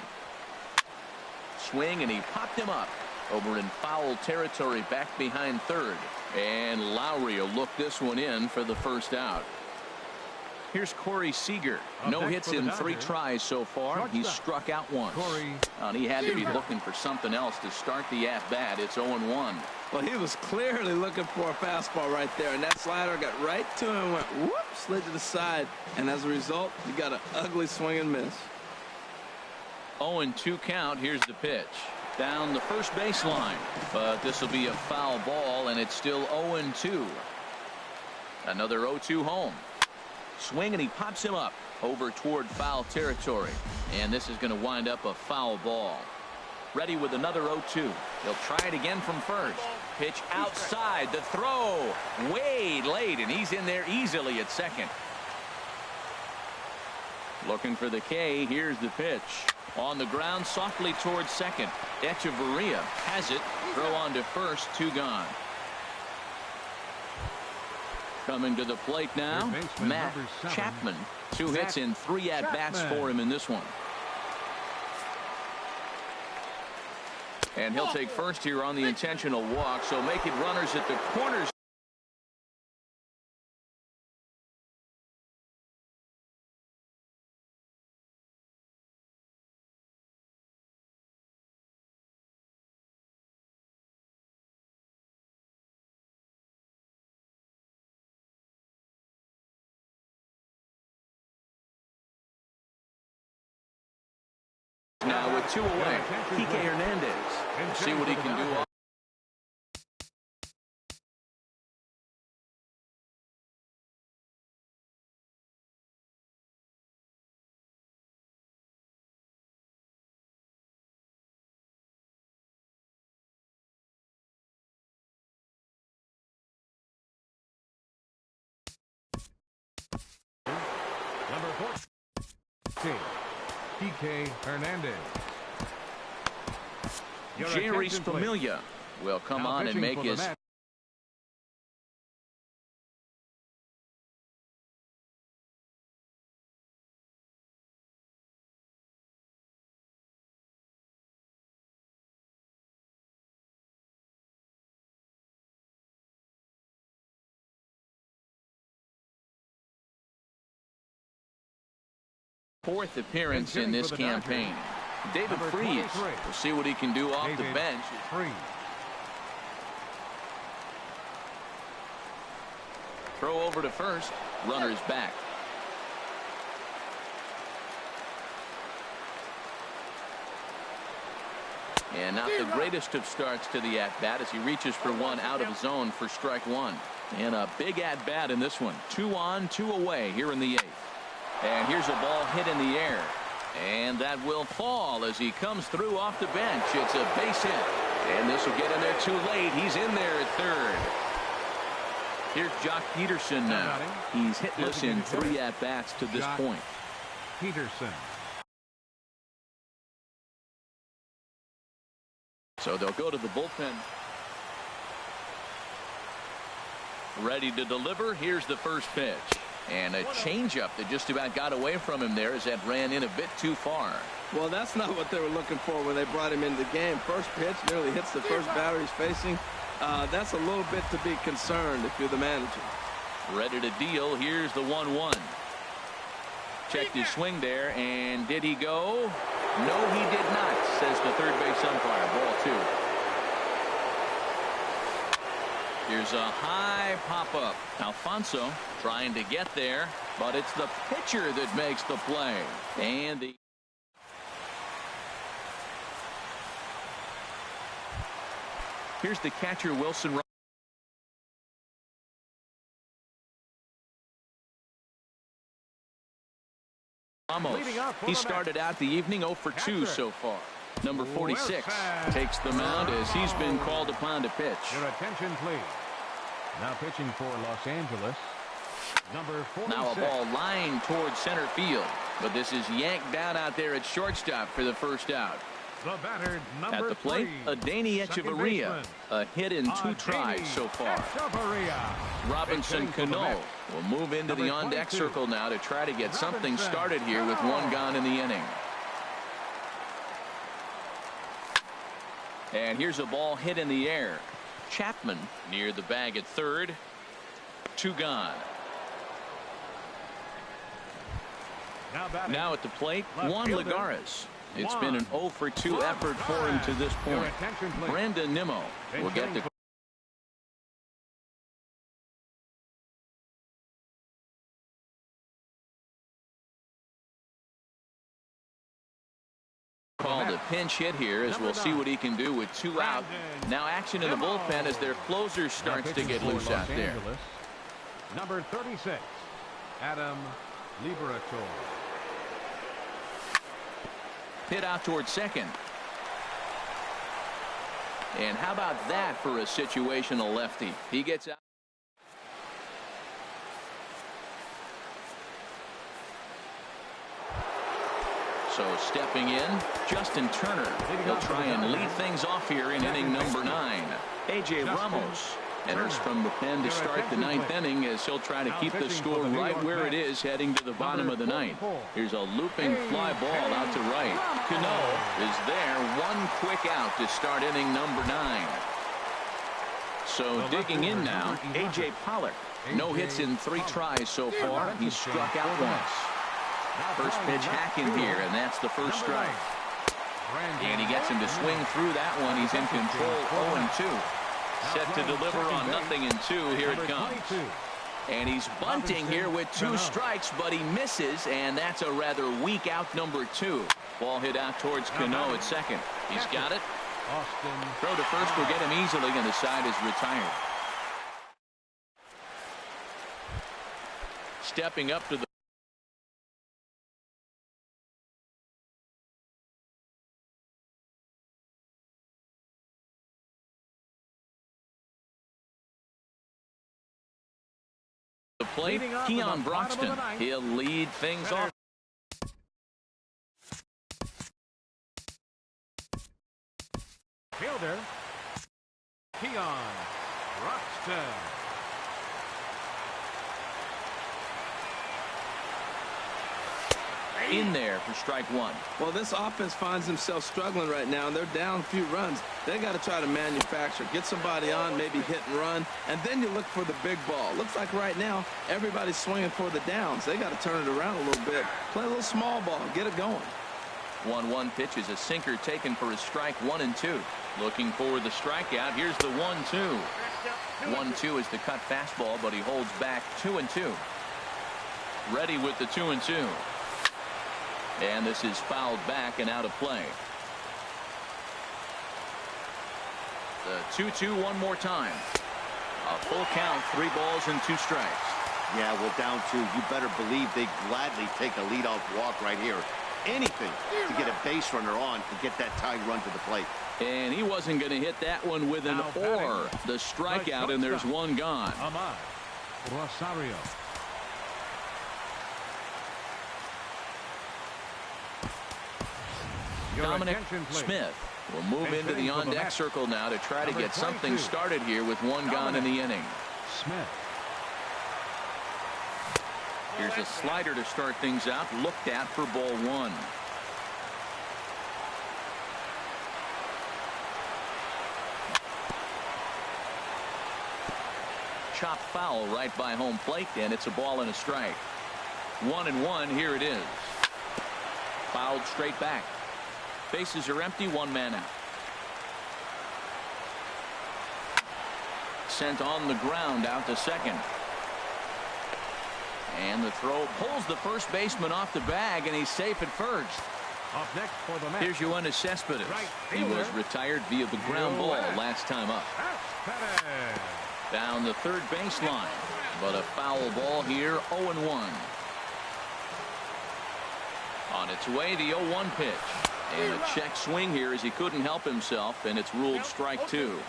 Swing, and he popped him up over in foul territory back behind third. And Lowry will look this one in for the first out. Here's Corey Seager. No hits in 3 tries so far. He's struck out once. And he had to be looking for something else to start the at-bat. It's 0-1. Well, he was clearly looking for a fastball right there, and that slider got right to him and went whoop, slid to the side. And as a result, he got an ugly swing and miss. 0-2 count. Here's the pitch. Down the first baseline. But this will be a foul ball, and it's still 0-2. Another 0-2 home. Swing, and he pops him up over toward foul territory. And this is going to wind up a foul ball. Ready with another 0-2. He'll try it again from first. Pitch outside. The throw way late, and he's in there easily at second. Looking for the K. Here's the pitch. On the ground softly towards second. Echeverria has it. Throw on to first. 2 gone. Coming to the plate now, Matt Chapman. 2 hits in 3 at-bats for him in this one. And he'll take first here on the intentional walk, so make it runners at the corners. Now with 2 away, Kike Hernandez. See what he can do. Number 14. Kike Hernandez. Jerry Familia will come on and make his fourth appearance in this campaign. David Freese will see what he can do off the bench. Throw over to first. Runners back. And not the greatest of starts to the at-bat as he reaches for one out of zone for strike 1. And a big at-bat in this one. 2 on, 2 away here in the 8th. And here's a ball hit in the air. And that will fall as he comes through off the bench. It's a base hit. And this will get in there too late. He's in there at third. Here's Jock Peterson now. He's hitless in 3 at-bats to this point. Peterson. So they'll go to the bullpen. Ready to deliver. Here's the first pitch. And a changeup that just about got away from him there as that ran in a bit too far. Well, that's not what they were looking for when they brought him into the game. First pitch nearly hits the first batter he's facing. That's a little bit to be concerned if you're the manager. Ready to deal. Here's the 1-1. Checked his swing there, and did he go? No, he did not, says the third base umpire. Ball 2. Here's a high pop-up. Alfonso trying to get there, but it's the pitcher that makes the play. And here's the catcher, Wilson. Ramos. He started out the evening 0 for 2 so far. Number 46 takes the mound as he's been called upon to pitch. Your attention, please. Now pitching for Los Angeles. Number 46. Now a ball lined towards center field, but this is yanked down out there at shortstop for the first out. The batter, number At the plate, 3. Adani Echeverria. A hit in 2 tries so far. Robinson Cano will move into the on-deck circle now to try to get something started here with 1 gone in the inning. And here's a ball hit in the air. Chapman near the bag at third. 2 gone. Now at the plate, Juan Lagares. It's been an 0 for 2 effort for him to this point. Brandon Nimmo will get the called a pinch hit here, as we'll see what he can do with 2 out. Now action in the bullpen as their closer starts to get loose out there. Number 36, Adam Liberator. Hit out towards second. And how about that for a situational lefty? He gets out. So stepping in, Justin Turner. He'll try and lead things off here in inning number 9. A.J. Ramos enters from the pen to start the 9th inning, as he'll try to keep the score right where it is heading to the bottom of the 9th. Here's a looping fly ball out to right. Cano is there. 1 quick out to start inning number 9. So digging in now, A.J. Pollock. No hits in 3 tries so far. He's struck out once. First pitch hacking here, and that's the first strike. And he gets him to swing through that one. He's in control. 0-2. Set to deliver on 0-2. Here it comes. And he's bunting here with 2 strikes, but he misses, and that's a rather weak out number 2. Ball hit out towards Cano at second. He's got it. Throw to first will get him easily, and the side is retired. Stepping up to the plate, Keon Broxton. He'll lead things off. Fielder, Keon Broxton. In there for strike 1. Well, this offense finds themselves struggling right now, and they're down a few runs. They got to try to manufacture, get somebody on, maybe hit and run, and then you look for the big ball. Looks like right now everybody's swinging for the downs. They got to turn it around a little bit, play a little small ball, get it going. 1-1 pitch is a sinker taken for a strike. 1-2. Looking for the strikeout. Here's the 1-2. 1-2 is the cut fastball, but he holds back. 2-2. Ready with the 2-2. And this is fouled back and out of play. The 2-2 one more time. A full count, 3 balls and 2 strikes. Yeah, well, down 2. You better believe they gladly take a leadoff walk right here. Anything to get a base runner on and get that tying run to the plate. And he wasn't going to hit that one with an or. The strikeout, and there's 1 gone. Rosario. Dominic Smith will move into the on-deck circle now to try to get something started here with 1 gone in the inning. Smith. Here's a slider to start things out, looked at for ball 1. Chopped foul right by home plate, and it's a ball and a strike. 1-1, here it is. Fouled straight back. Bases are empty, 1 man out. Sent on the ground out to second. And the throw pulls the first baseman off the bag, and he's safe at first. Up next for the Mets. Here's Yoenis Cespedes. He was retired via the ground ball last time up. Down the third baseline, but a foul ball here. 0-1. On its way, the 0-1 pitch. And a check swing here as he couldn't help himself, and it's ruled strike 2.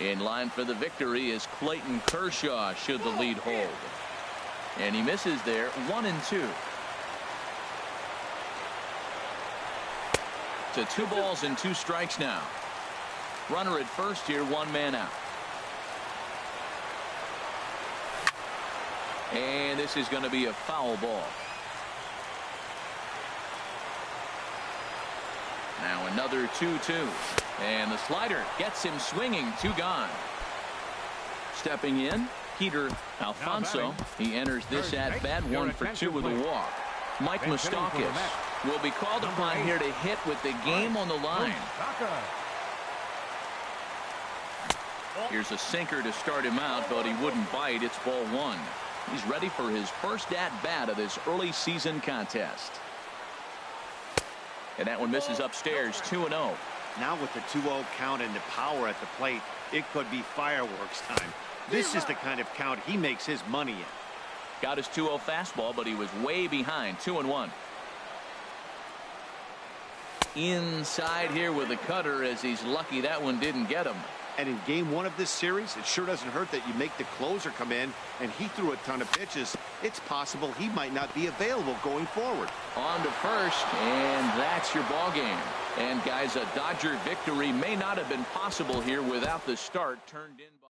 In line for the victory is Clayton Kershaw, should the lead hold. And he misses there. 1-2. To 2 balls and 2 strikes now. Runner at first here, 1 man out. And this is going to be a foul ball. Now another 2-2. And the slider gets him swinging. 2 gone. Stepping in, Peter Alfonso. He enters this at bat, 1 for 2 with a walk. Mike Moustakas will be called upon here to hit with the game on the line. Here's a sinker to start him out, but he wouldn't bite. It's ball 1. He's ready for his first at-bat of this early season contest. And that one misses upstairs, 2-0. Now with the 2-0 count and the power at the plate, it could be fireworks time. This is the kind of count he makes his money in. Got his 2-0 fastball, but he was way behind, 2-1. Inside here with a cutter, as he's lucky that one didn't get him. And in game 1 of this series, it sure doesn't hurt that you make the closer come in, and he threw a ton of pitches. It's possible he might not be available going forward. On to first, and that's your ball game. And guys, a Dodger victory may not have been possible here without the start turned in by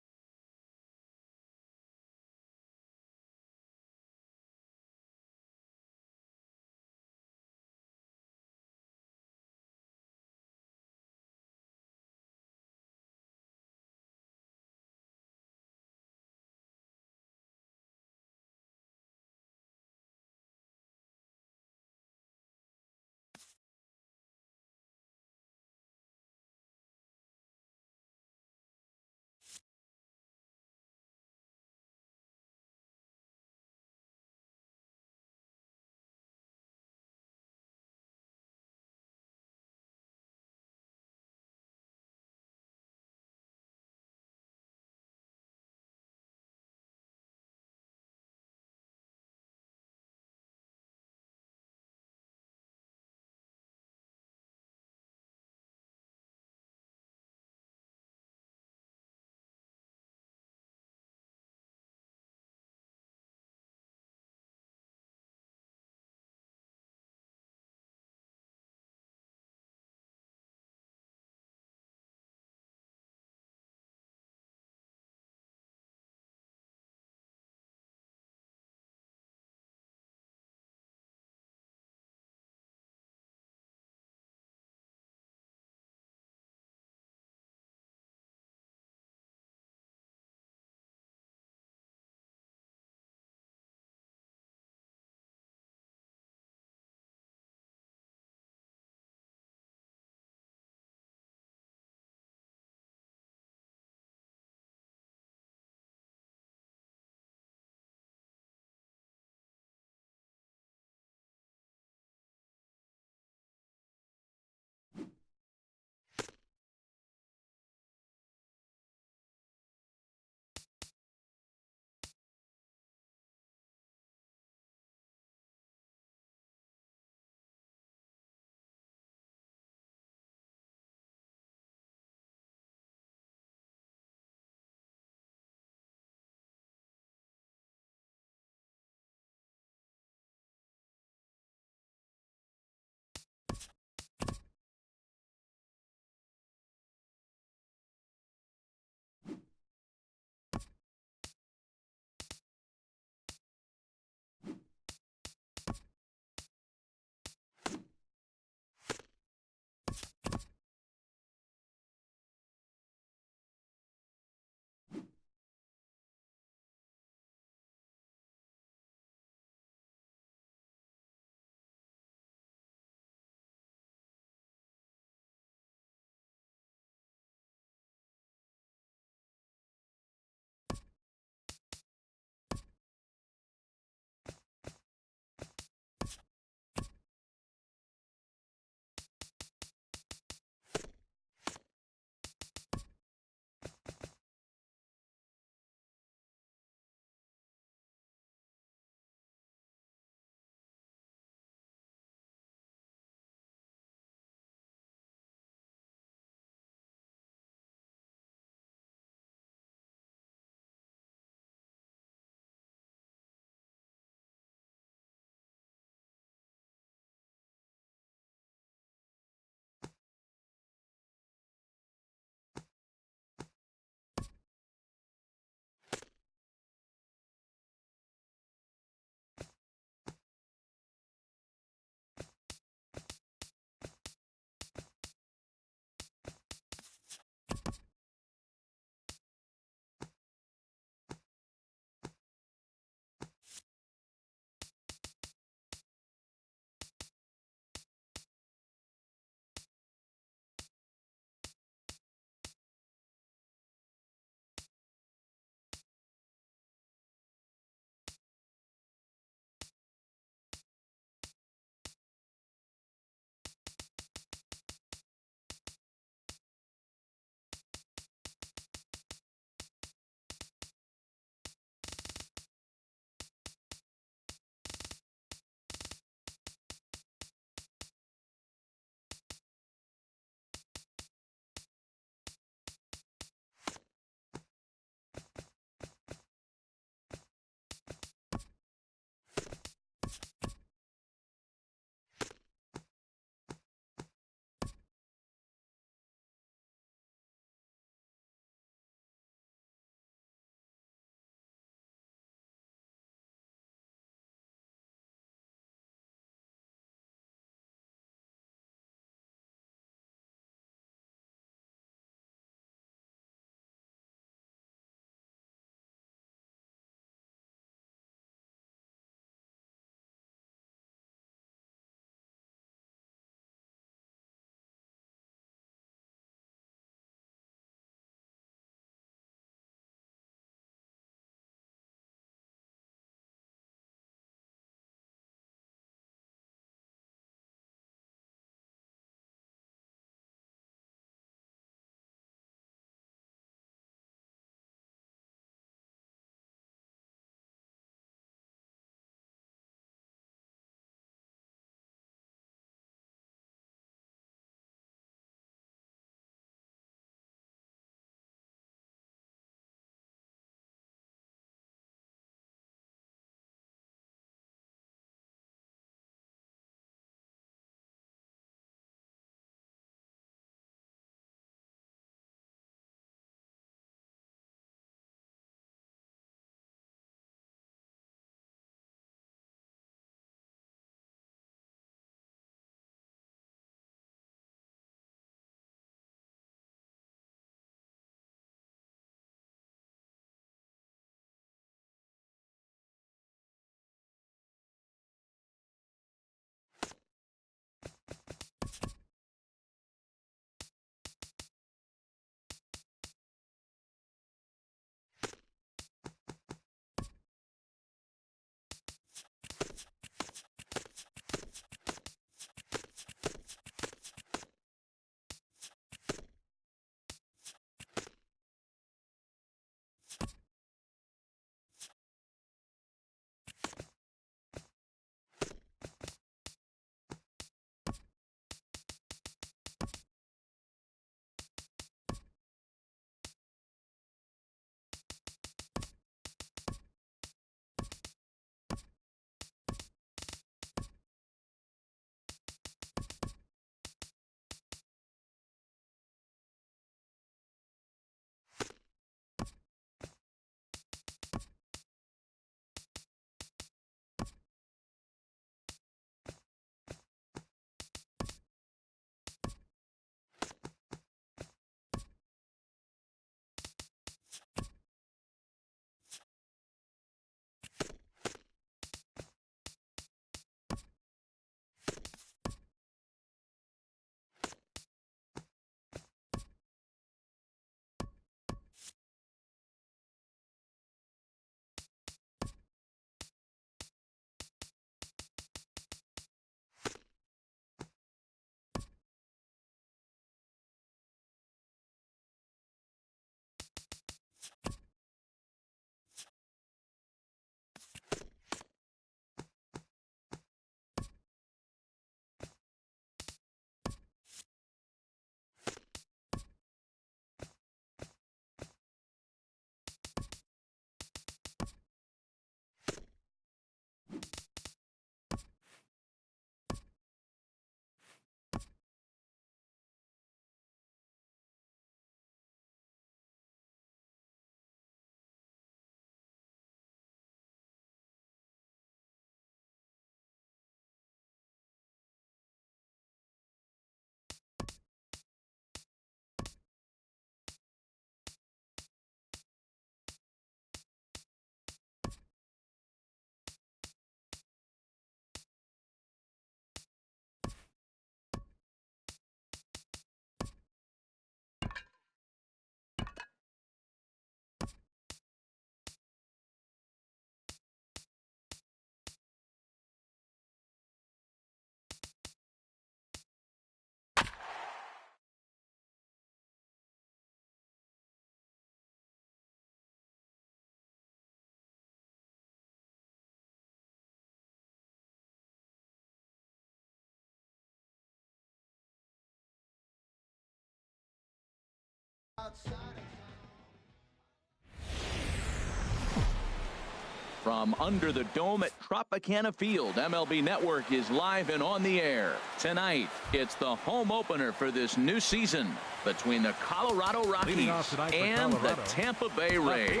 From under the dome at Tropicana Field, MLB Network is live and on the air. Tonight, it's the home opener for this new season between the Colorado Rockies and the Tampa Bay Rays.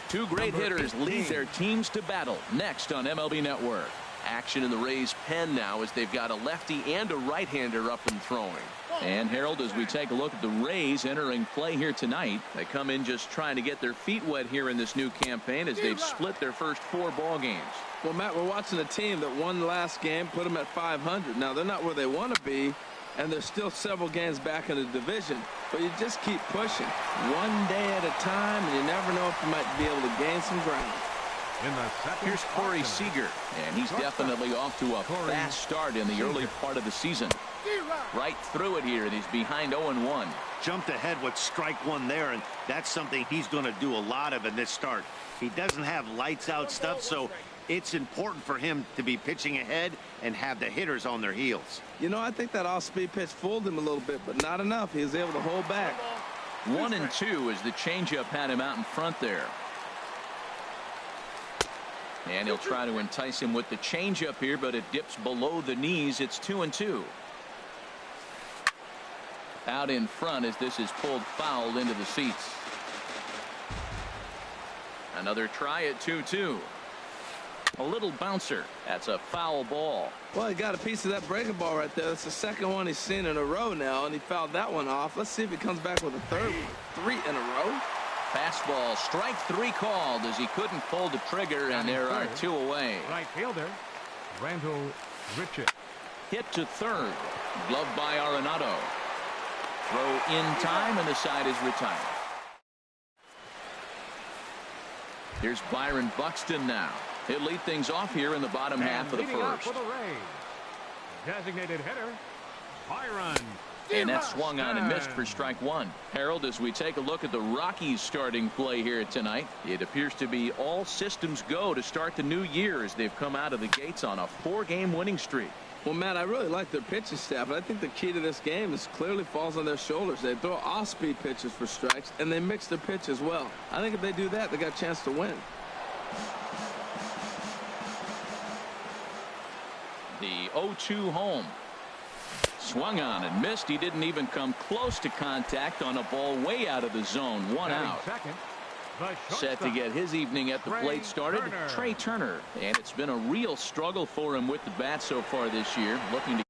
Two great hitters lead their teams to battle next on MLB Network. Action in the Rays' pen now as they've got a lefty and a right-hander up and throwing. And Harold, as we take a look at the Rays entering play here tonight, they come in just trying to get their feet wet here in this new campaign as they've split their first 4 ball games. Well, Matt, we're watching a team that won the last game, put them at 500. Now, they're not where they want to be, and they're still several games back in the division. But you just keep pushing one day at a time, and you never know if you might be able to gain some ground. Here's Corey Seager, and he's definitely off to a fast start in the early part of the season. Right through it here, and he's behind 0-1. Jumped ahead with strike one there, and that's something he's going to do a lot of in this start. He doesn't have lights out stuff, so it's important for him to be pitching ahead and have the hitters on their heels. You know, I think that off-speed pitch fooled him a little bit, but not enough. He was able to hold back. 1-2 as the changeup had him out in front there. And he'll try to entice him with the changeup here, but it dips below the knees. It's 2-2. Out in front as this is pulled foul into the seats. Another try at 2-2. A little bouncer. That's a foul ball. Well, he got a piece of that breaking ball right there. That's the second one he's seen in a row now, and he fouled that one off. Let's see if he comes back with a third one. 3 in a row. Fastball, strike 3 called as he couldn't pull the trigger, and there are 2 away. Right fielder, Randall Richard. Hit to third. Gloved by Arenado. Throw in time, and the side is retired. Here's Byron Buxton now. He'll lead things off here in the bottom half of the first. For the Rays, designated hitter, Byron. And that swung on and missed for strike 1. Harold, as we take a look at the Rockies starting play here tonight, it appears to be all systems go to start the new year as they've come out of the gates on a 4-game winning streak. Well, Matt, I really like their pitching staff, and I think the key to this game is clearly falls on their shoulders. They throw off-speed pitches for strikes, and they mix their pitch as well. I think if they do that, they got a chance to win. The 0-2 home. Swung on and missed. He didn't even come close to contact on a ball way out of the zone. 1 out. Set to get his evening at the plate started, Trey Turner. And it's been a real struggle for him with the bat so far this year. Looking to